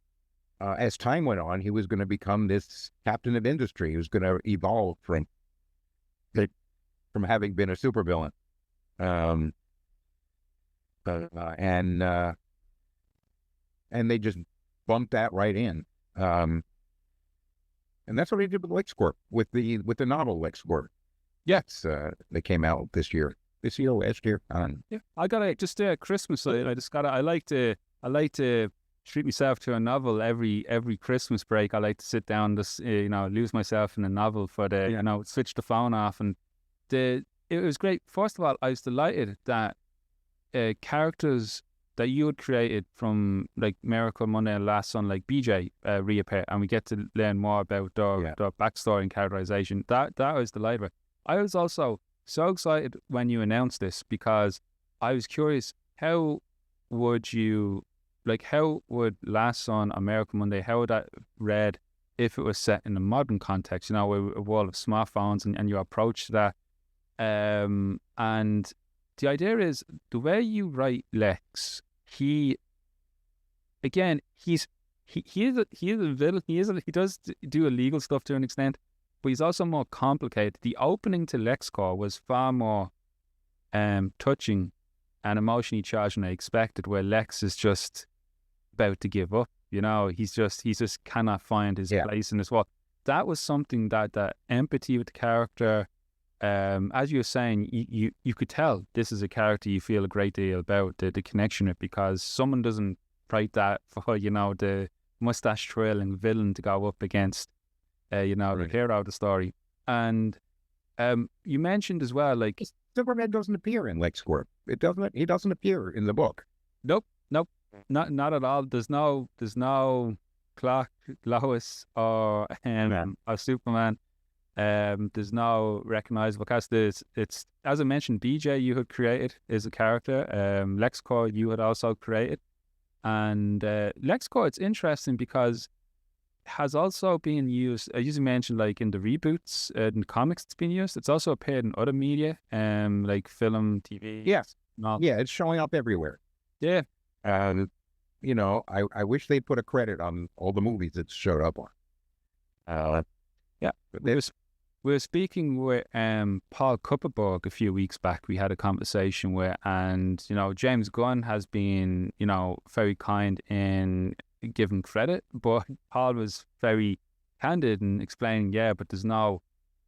as time went on, he was going to become this captain of industry. He was going to evolve from having been a supervillain. And they just bumped that right in. And that's what he did with Lex Corp, with the novel Lex Corp. Yes, they came out this year, last year. Yeah, I got just Christmas. I like to treat myself to a novel every Christmas break. I like to sit down, just lose myself in a novel for switch the phone off, and it was great. First of all, I was delighted that characters that you had created from like Miracle Monday and Last Son, like BJ, reappear, and we get to learn more about their backstory and characterization. That I was delighted with. I was also so excited when you announced this because I was curious, how would Last Son or Miracle Monday, how would that read if it was set in a modern context, a world of smartphones and your approach to that. And the idea is, the way you write Lex, he is a villain. He does do illegal stuff to an extent, but he's also more complicated. The opening to Lex Corp was far more touching and emotionally charged than I expected, where Lex is just about to give up. He just cannot find his place in this world. That was something that empathy with the character. As you were saying, you could tell this is a character you feel a great deal about, the connection with, because someone doesn't write that for, the mustache twirling villain to go up against, the hero of the story. And you mentioned as well, like, Superman doesn't appear in Lex Corp. He doesn't appear in the book. Nope, not at all. There's no Clark, Lois, or Superman. There's no recognizable cast. It's as I mentioned, BJ you had created is a character. Lex Corp you had also created, and Lex Corp, it's interesting because it has also been used. As you mentioned, like in the reboots, in comics, it's been used. It's also appeared in other media, like film, TV. Yes, yeah, it's showing up everywhere. Yeah, and I wish they put a credit on all the movies it showed up on. Yeah, we were speaking with Paul Kupperberg a few weeks back. We had a conversation with, and James Gunn has been very kind in giving credit, but Paul was very candid in explaining, but there's no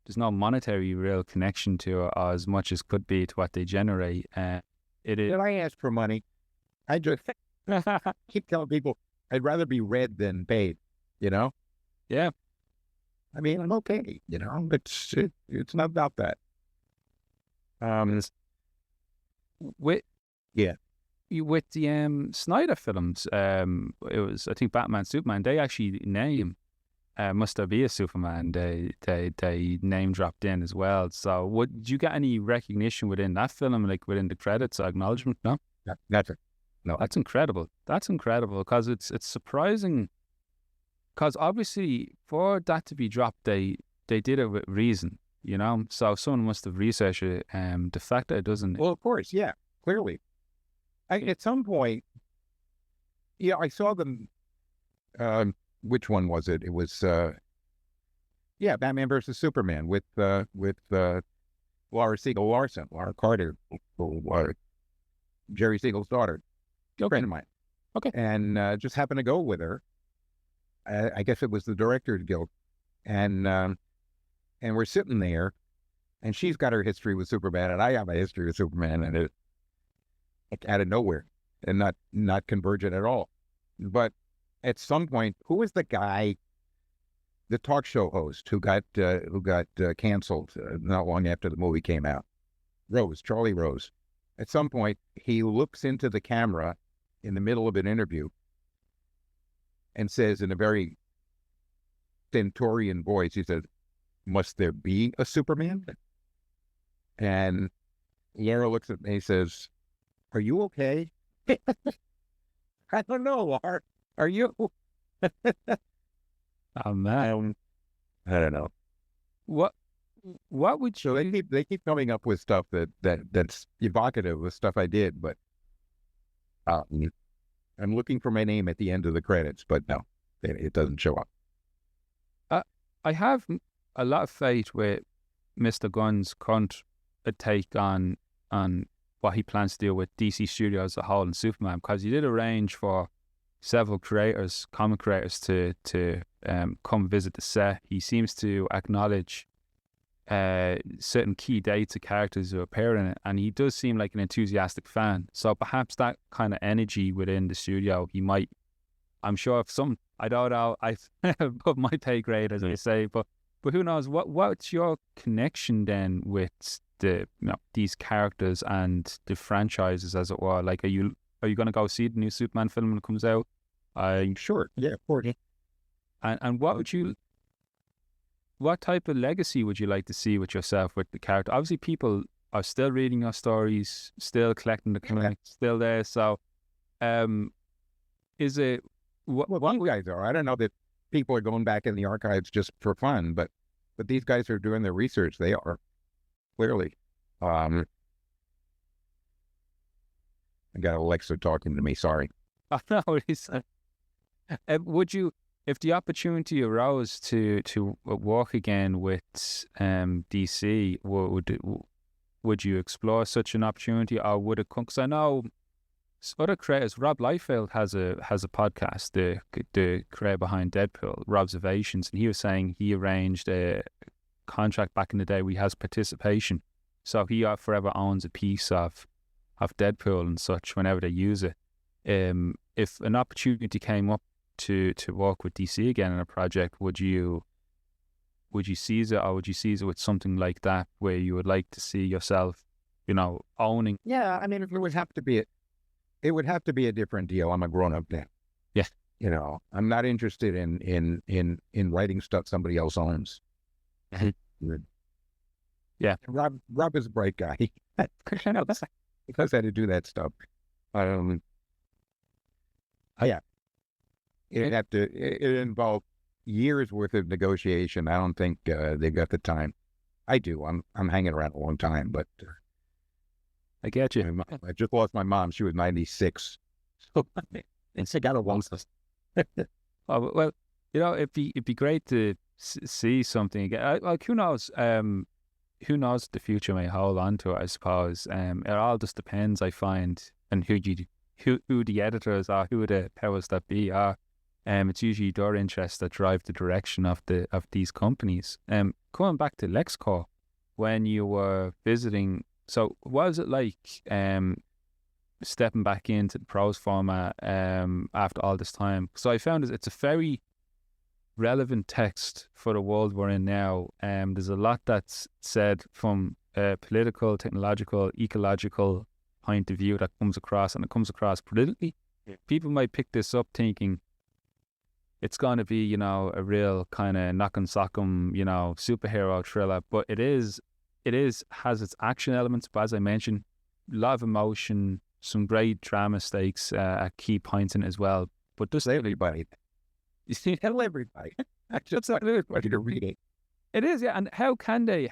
monetary real connection to it, or as much as could be to what they generate. It is. Did I ask for money? I just keep telling people I'd rather be read than paid. Yeah. I mean, I'm okay, but it's not about that. With the Snyder films, it was, I think, Batman, Superman. They actually name Must There Be a Superman. They name dropped in as well. So, did you get any recognition within that film, like within the credits, acknowledgement? No, nothing. No, that's incredible. That's incredible because it's surprising. Because obviously, for that to be dropped, they did it with reason, So someone must have researched it. The fact that it doesn't. Well, of course, yeah, clearly. At some point, I saw them. Which one was it? It was, Batman versus Superman with Laura Siegel Larson, Laura Carter, Jerry Siegel's daughter, a friend of mine. Okay, and just happened to go with her. I guess it was the Directors Guild, and we're sitting there, and she's got her history with Superman, and I have a history with Superman, and it out of nowhere, and not convergent at all. But at some point, who was the guy, the talk show host who got canceled not long after the movie came out? Charlie Rose. At some point, he looks into the camera in the middle of an interview and says in a very stentorian voice, he said, "Must there be a Superman?" And Laura looks at me and says, "Are you okay?" I don't know, Laura. Are you? Oh, man. I don't know. What would you... So they keep coming up with stuff that's evocative of stuff I did, but I'm looking for my name at the end of the credits, but no, it doesn't show up. I have a lot of faith with Mr. Gunn's current take on what he plans to do with DC Studios as a whole and Superman, because he did arrange for several comic creators to come visit the set. He seems to acknowledge certain key dates of characters who appear in it, and he does seem like an enthusiastic fan. So perhaps that kind of energy within the studio, he might, I'm sure if some, I don't know, I've put my pay grade, as I say, but who knows, what's your connection then with the these characters and the franchises, as it were? Like, are you going to go see the new Superman film when it comes out? Sure, yeah, of course. And what type of legacy would you like to see with yourself, with the character? Obviously, people are still reading your stories, still collecting the comics, still there. So, is it... Well, you guys are. I don't know that people are going back in the archives just for fun, but these guys are doing their research. They are, clearly. I got Alexa talking to me, sorry. Oh, no, would you... If the opportunity arose to work again with DC, would you explore such an opportunity, or would it come? Because I know other creators. Rob Liefeld has a podcast, the creator behind Deadpool, Robservations, and he was saying he arranged a contract back in the day where he has participation, so he forever owns a piece of Deadpool and such whenever they use it. if an opportunity came up to work with DC again in a project, would you seize it, or would you seize it with something like that where you would like to see yourself, owning? Yeah, I mean, it would have to be a different deal. I'm a grown up now. Yeah. I'm not interested in writing stuff somebody else owns. Yeah. Rob is a bright guy. He knows how to do that stuff. Yeah. It involved years worth of negotiation. I don't think they've got the time. I do. I'm hanging around a long time, but I get you. I just lost my mom. She was 96. So I got a long. Oh, well, it'd be great to see something again. Like, who knows? Who knows the future may hold on to it, I suppose. It all just depends, I find, and who the editors are, who the powers that be are. It's usually their interests that drive the direction of these companies. Coming back to Lex Corp, when you were visiting, so what was it like stepping back into the prose format after all this time? So I found it's a very relevant text for the world we're in now. There's a lot that's said from a political, technological, ecological point of view that comes across, and it comes across politically. People might pick this up thinking it's going to be, a real kind of knock and sock 'em, superhero thriller, but it has its action elements, but as I mentioned, a lot of emotion, some great drama stakes at key points in it as well. But just everybody. You see, tell everybody. That's not everybody to read it. It is, yeah. And how can they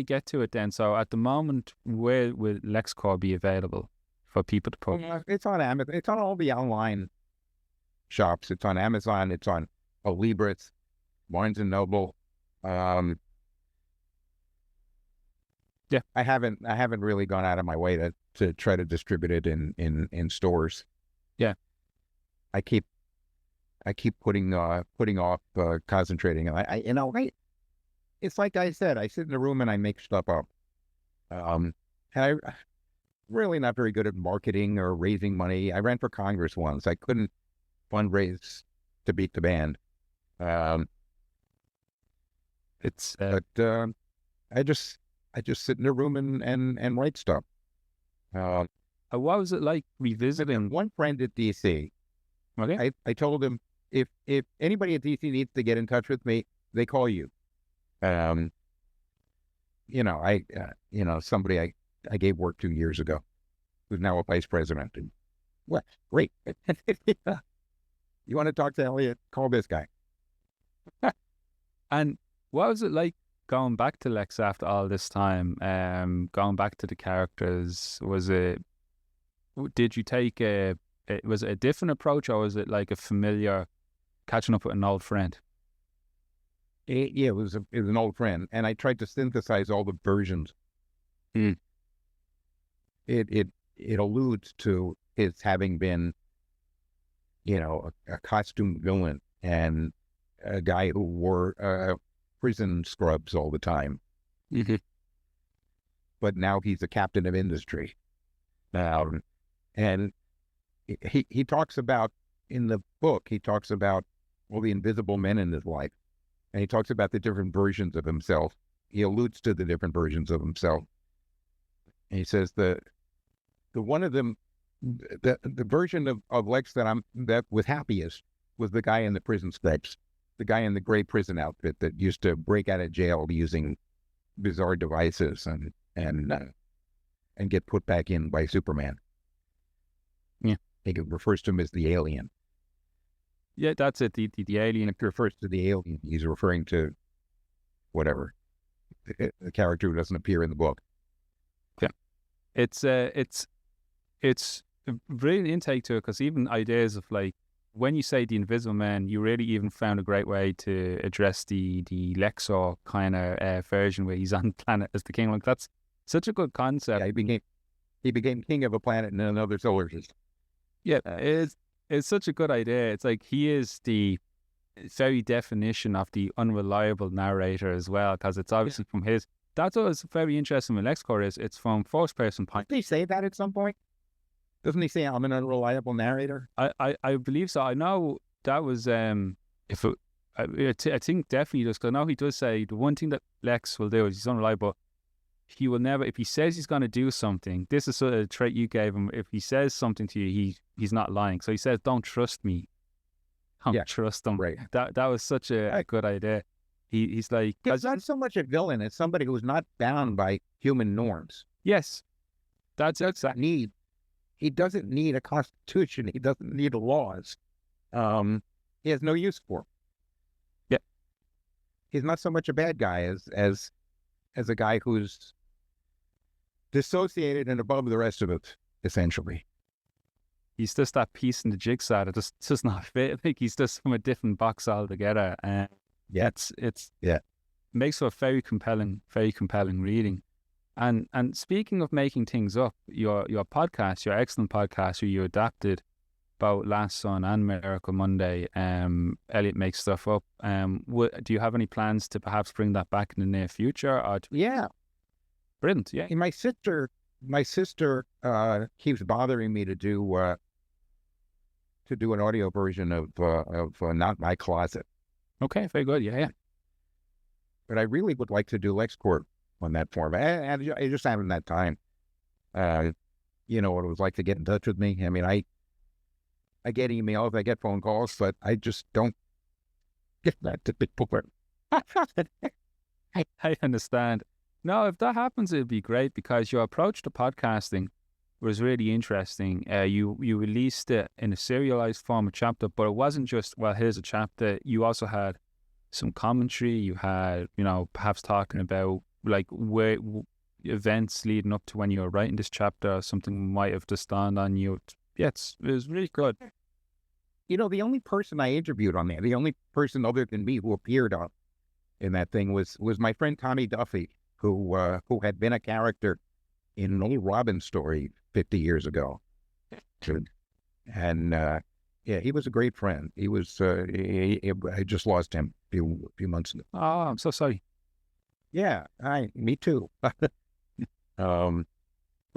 get to it then? So at the moment, where will Lex Corp be available for people to put? It's on Amazon. It's on all the online shops. It's on Amazon. It's on Libris, Barnes and Noble. Yeah. I haven't really gone out of my way to try to distribute it in stores. Yeah. I keep putting off concentrating. It's like I said, I sit in a room and I make stuff up. And I'm really not very good at marketing or raising money. I ran for Congress once. I couldn't fundraise to beat the band. I just sit in a room and write stuff. What was it like revisiting? One friend at DC. Okay. I told him, if anybody at DC needs to get in touch with me, they call you. Somebody I gave work 2 years ago, who's now a vice president. And, well, great. You want to talk to Elliot? Call this guy. And what was it like going back to Lex after all this time? Going back to the characters, did you take was it a different approach, or was it like a familiar catching up with an old friend? It was an old friend, and I tried to synthesize all the versions. It alludes to his having been, a costume villain and a guy who wore prison scrubs all the time. Mm-hmm. But now he's a captain of industry. And he talks about, in the book, he talks about all the invisible men in his life. And he talks about the different versions of himself. He alludes to the different versions of himself. And he says the one of them, the version of Lex that was happiest was the guy in the prison scrubs, the guy in the gray prison outfit that used to break out of jail using bizarre devices and get put back in by Superman. Yeah, I think it refers to him as the alien. Yeah, that's it. The alien. It refers to the alien. He's referring to whatever the character who doesn't appear in the book. Yeah, it's a brilliant intake to it, because even ideas of like when you say the Invisible Man, you really even found a great way to address the Lexor kind of version where he's on the planet as the king. Like, that's such a good concept. Yeah, he became king of a planet in another solar system. Yeah, it's such a good idea. It's like he is the very definition of the unreliable narrator as well, because it's obviously from his. That's what was very interesting with Lex Corp is it's from first person point. Did they say that at some point? Doesn't he say I'm an unreliable narrator? I believe so. I know that was if it, I think definitely does, because I know he does say the one thing that Lex will do is he's unreliable. He will never, if he says he's going to do something, this is sort of a trait you gave him. If he says something to you, he's not lying. So he says, "Don't trust me." Don't trust him. Right. That was such a good idea. He's like, he's not so much a villain as somebody who's not bound by human norms. Yes, that's exactly. He doesn't need a constitution. He doesn't need laws. He has no use for them. Yeah, he's not so much a bad guy as a guy who's dissociated and above the rest of it, essentially. He's just that piece in the jigsaw that just does not fit. Like he's just from a different box altogether. And it's makes for a very compelling reading. And speaking of making things up, your podcast, your excellent podcast, where you adapted about Last Son and Miracle Monday, Elliot Makes Stuff Up. Do you have any plans to perhaps bring that back in the near future? Yeah. Brilliant, yeah. My sister keeps bothering me to do an audio version of Not My Closet. Okay, very good, yeah. But I really would like to do Lex Corp on that format. I just haven't that time. You know what it was like to get in touch with me. I mean, I get emails, I get phone calls, but I just don't get that to people. I understand. No, if that happens, it'd be great, because your approach to podcasting was really interesting. You released it in a serialized form, a chapter, but it wasn't just, well, here's a chapter. You also had some commentary. You had, perhaps talking about like where events leading up to when you were writing this chapter, or something might have just dawned on you. Yeah, it was really good. The only person I interviewed on there, the only person other than me who appeared on in that thing was my friend Tommy Duffy, who had been a character in an old Robin story 50 years ago. And he was a great friend. He was I just lost him a few months ago. Oh, I'm so sorry. Yeah, me too. But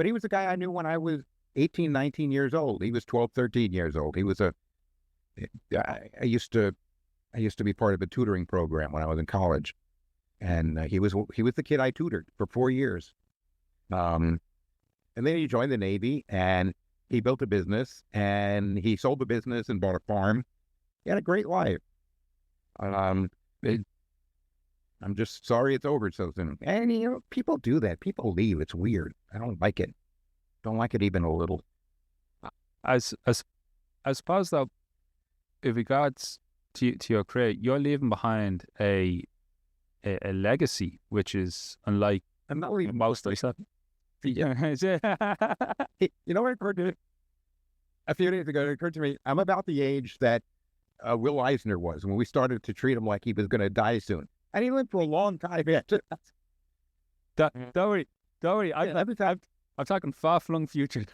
he was a guy I knew when I was 18, 19 years old. He was 12, 13 years old. He was I used to be part of a tutoring program when I was in college. And he was the kid I tutored for 4 years. And then he joined the Navy, and he built a business, and he sold the business and bought a farm. He had a great life. I'm just sorry it's over so soon. And people do that. People leave. It's weird. I don't like it. Don't like it even a little. I suppose though, in regards to your career, you're leaving behind a legacy which is unlike most of stuff. Yeah. You know what occurred to me? A few days ago, it occurred to me, I'm about the age that Will Eisner was when we started to treat him like he was going to die soon. And he lived for a long time after that. Don't worry. I'm talking far-flung future,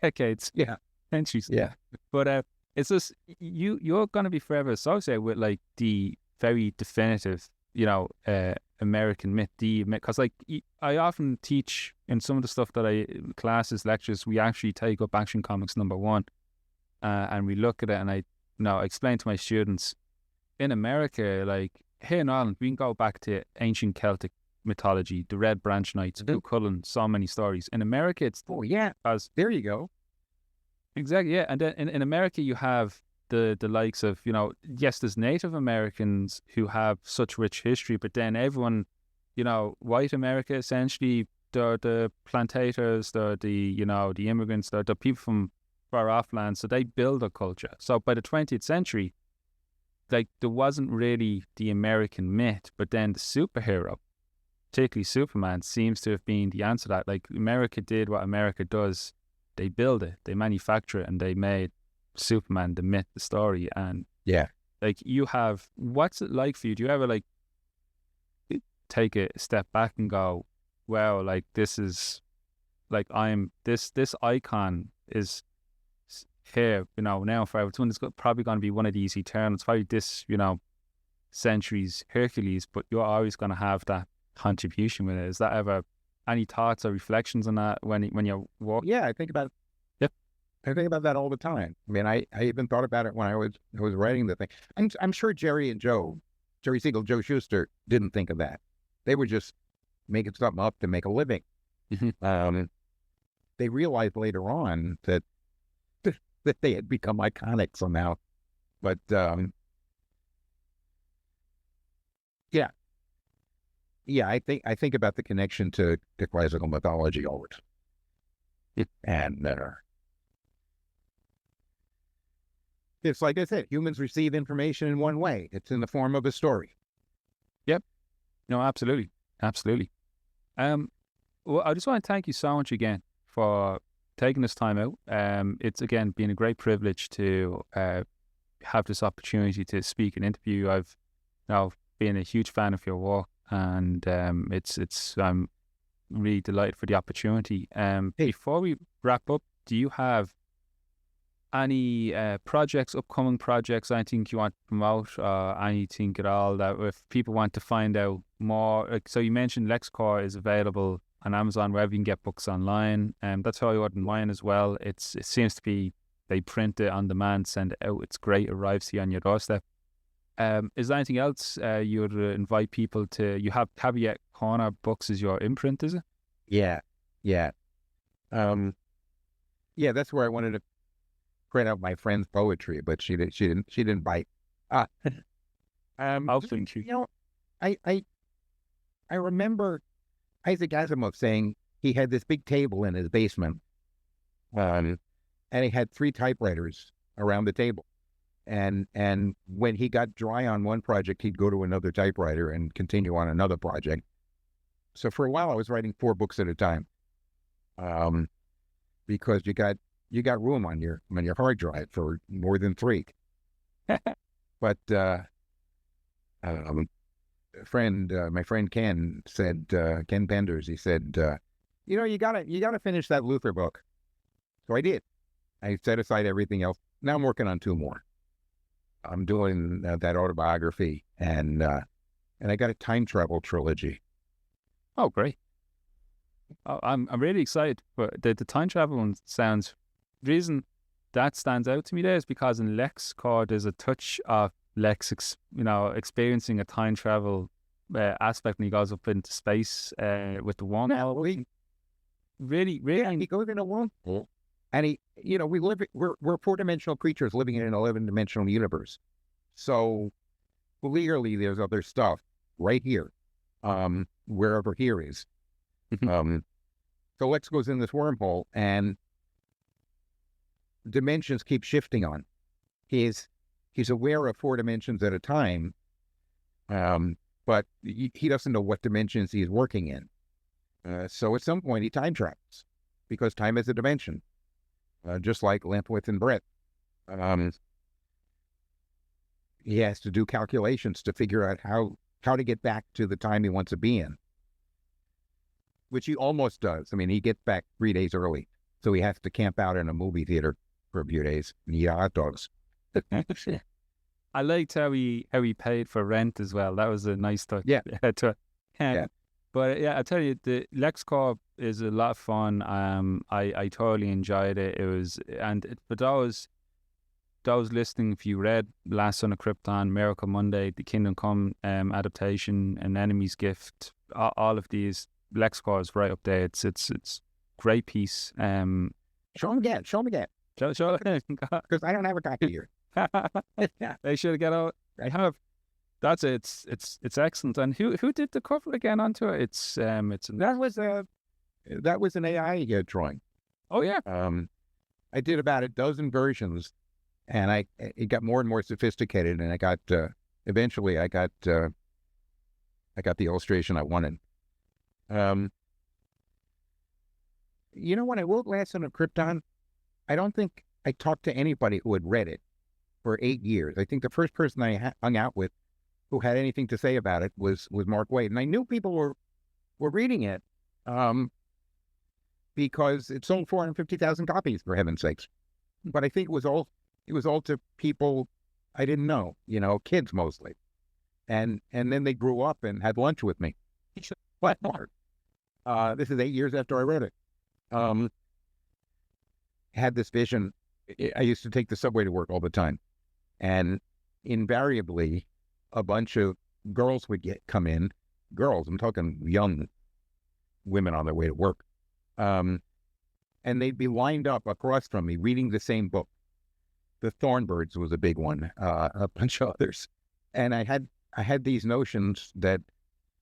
decades. Yeah. Centuries. Yeah. But it's just, you're going to be forever associated with like the very definitive, American myth, because like I often teach in some of the stuff that classes, lectures, we actually take up Action Comics #1, and we look at it, and I explain to my students, in America, like here in Ireland, we can go back to ancient Celtic mythology, the Red Branch Knights, Blue Cullen, so many stories. In America, it's there you go. Exactly, yeah. And then in America, you have the likes of, yes, there's Native Americans who have such rich history, but then everyone, white America, essentially, they're the plantators, they're the immigrants, they're the people from far off lands, so they build a culture. So by the 20th century, like, there wasn't really the American myth, but then the superhero, particularly Superman, seems to have been the answer to that. Like, America did what America does. They build it, they manufacture it, and they made Superman the myth, the story. And like, you have, what's it like for you? Do you ever like take a step back and go, wow, like this is like, this icon is here, now forever. It's probably going to be one of these eternal, it's probably this, centuries Hercules, but you're always going to have that contribution with it. Is that ever any thoughts or reflections on that when you're walking? Yeah, I think about it. Yep. I think about that all the time. I mean, I even thought about it when I was writing the thing. I'm sure Jerry Siegel, Joe Shuster didn't think of that. They were just making something up to make a living. They realized later on that they had become iconic somehow. But yeah, I think about the connection to classical mythology always, and it's like I said, humans receive information in one way. It's in the form of a story. Yep. No, absolutely. Absolutely. Well, I just want to thank you so much again for taking this time out. It's again been a great privilege to have this opportunity to speak and interview. I've now been a huge fan of your work, and I'm really delighted for the opportunity. Before we wrap up, do you have any upcoming projects, anything you want to promote, or anything at all that if people want to find out more? So you mentioned Lex Corp is available on Amazon, wherever you can get books online, and that's how I ordered mine as well. It seems to be they print it on demand, send it out. It's great, arrives here on your doorstep. Is there anything else you would invite people to? You have Caveat Corner Books is your imprint, is it? Yeah. That's where I wanted to print out my friend's poetry, but she didn't bite. I'll thank you. You know, I remember Isaac Asimov saying he had this big table in his basement, and he had 3 typewriters around the table. And when he got dry on one project, he'd go to another typewriter and continue on another project. So for a while, I was writing 4 books at a time, because you got room on your hard drive for more than 3. But my friend Ken said, Ken Penders, he said, you gotta finish that Luther book. So I did. I set aside everything else. Now I'm working on 2 more. I'm doing that autobiography, and I got a time travel trilogy. Oh, great! I'm really excited. But the time travel one sounds. Reason that stands out to me there is because in Lex Corp there's a touch of Lex, experiencing a time travel aspect when he goes up into space with the wormhole. Really, he goes in a wormhole. And we're 4-dimensional creatures living in an 11-dimensional universe. So clearly there's other stuff right here, wherever here is. So Lex goes in this wormhole, and dimensions keep shifting on. He's aware of 4 dimensions at a time, but he doesn't know what dimensions he's working in. So at some point he time travels, because time is a dimension. Just like length, width, and breadth. He has to do calculations to figure out how to get back to the time he wants to be in, which he almost does. I mean, he gets back 3 days early, so he has to camp out in a movie theater for a few days and eat hot dogs. I liked how he paid for rent as well. That was a nice touch. Yeah. But yeah, I tell you, the Lex Corp is a lot of fun. I thoroughly enjoyed it. It was, but those listening, if you read Last Son of Krypton, Miracle Monday, the Kingdom Come adaptation, An Enemy's Gift, all of these, Lex Corp is right up there. It's great piece. Show him again. Show because I don't have a copy here. They should get out. I have. That's it. It's excellent. And who did the cover again onto it? That was an AI drawing. Oh yeah. I did about a dozen versions, and it got more and more sophisticated, and I got eventually I got the illustration I wanted. When I wrote Last Son of Krypton, I don't think I talked to anybody who had read it for 8 years. I think the first person I hung out with who had anything to say about it was Mark Waid. And I knew people were reading it because it sold 450,000 copies, for heaven's sakes. But I think it was all to people I didn't know, kids mostly. And then they grew up and had lunch with me. What? This is 8 years after I read it. had this vision. I used to take the subway to work all the time, and invariably a bunch of girls would come in. Girls, I'm talking young women on their way to work. And they'd be lined up across from me reading the same book. The Thornbirds was a big one, a bunch of others. And I had these notions that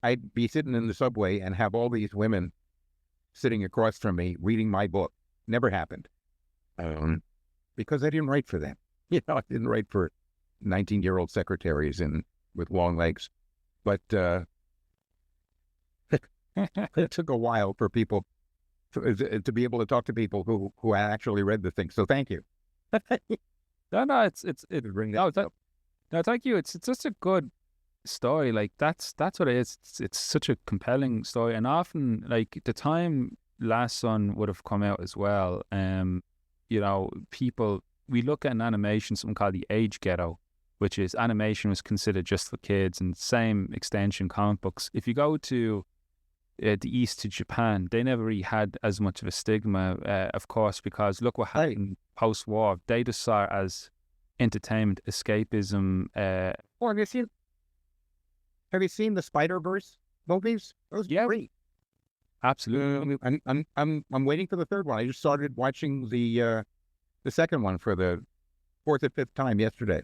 I'd be sitting in the subway and have all these women sitting across from me reading my book. Never happened. Because I didn't write for them. I didn't write for 19-year-old secretaries with long legs. But it took a while for people to be able to talk to people who actually read the thing. So thank you. No, thank you. It's just a good story. Like that's what it is. It's such a compelling story, and often like the time Last Son would have come out as well. People, we look at an animation, something called the age ghetto, which is animation was considered just for kids, and same extension comic books. If you go to the East, to Japan, they never really had as much of a stigma, of course, because look what happened post-war. They just saw it as entertainment, escapism. Have you seen the Spider-Verse movies? Those are great. Absolutely. I'm waiting for the third one. I just started watching the second one for the fourth or fifth time yesterday.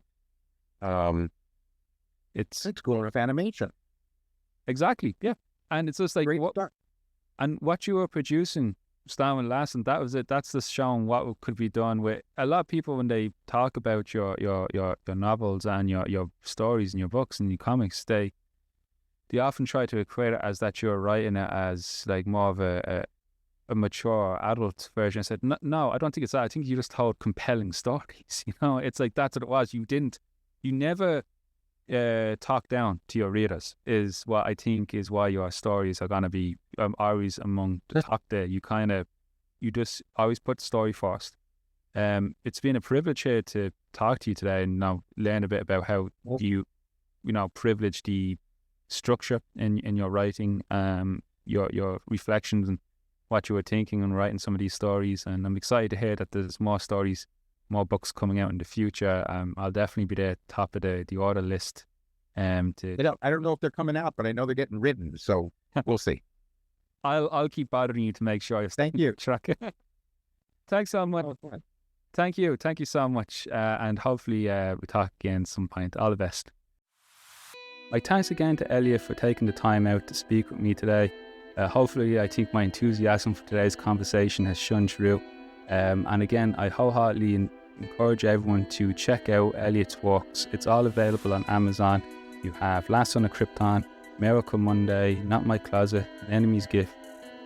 It's cool with animation. Exactly. Yeah. And it's just like what you were producing, Stan and Lassen, that was it. That's just showing what could be done with a lot of people when they talk about your novels and your stories and your books and your comics. They often try to equate it as that you're writing it as like more of a mature adult version. I said, no, I don't think it's that. I think you just told compelling stories. It's like that's what it was. You never talk down to your readers is what I think is why your stories are going to be always among the top there. You just always put the story first. It's been a privilege here to talk to you today and now learn a bit about how you privilege the structure in your writing, your reflections and what you were thinking and writing some of these stories. And I'm excited to hear that there's more stories, more books coming out in the future. I'll definitely be there top of the order list. I don't know if they're coming out, but I know they're getting written, so we'll see. I'll keep bothering you to make sure you're Thank you. Track. Thanks so much. Thank you so much, and hopefully we talk again some point. All the best. My thanks again to Elliot for taking the time out to speak with me today. Hopefully, I think my enthusiasm for today's conversation has shone through. And again, I wholeheartedly encourage everyone to check out Elliot's works. It's all available on Amazon. You have Last Son of Krypton, Miracle Monday, Not My Closet, An Enemy's Gift,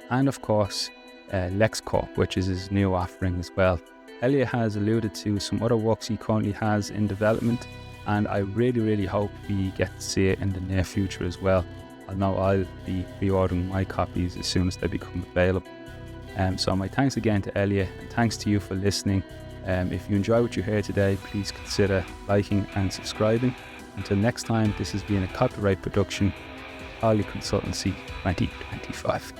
and of course, Lex Corp, which is his new offering as well. Elliot has alluded to some other works he currently has in development, and I really, really hope we get to see it in the near future as well. I know I'll be pre-ordering my copies as soon as they become available. So my thanks again to Elliot, and thanks to you for listening. If you enjoy what you hear today, please consider liking and subscribing. Until next time, this has been a copyright production, Harley Consultancy 2025.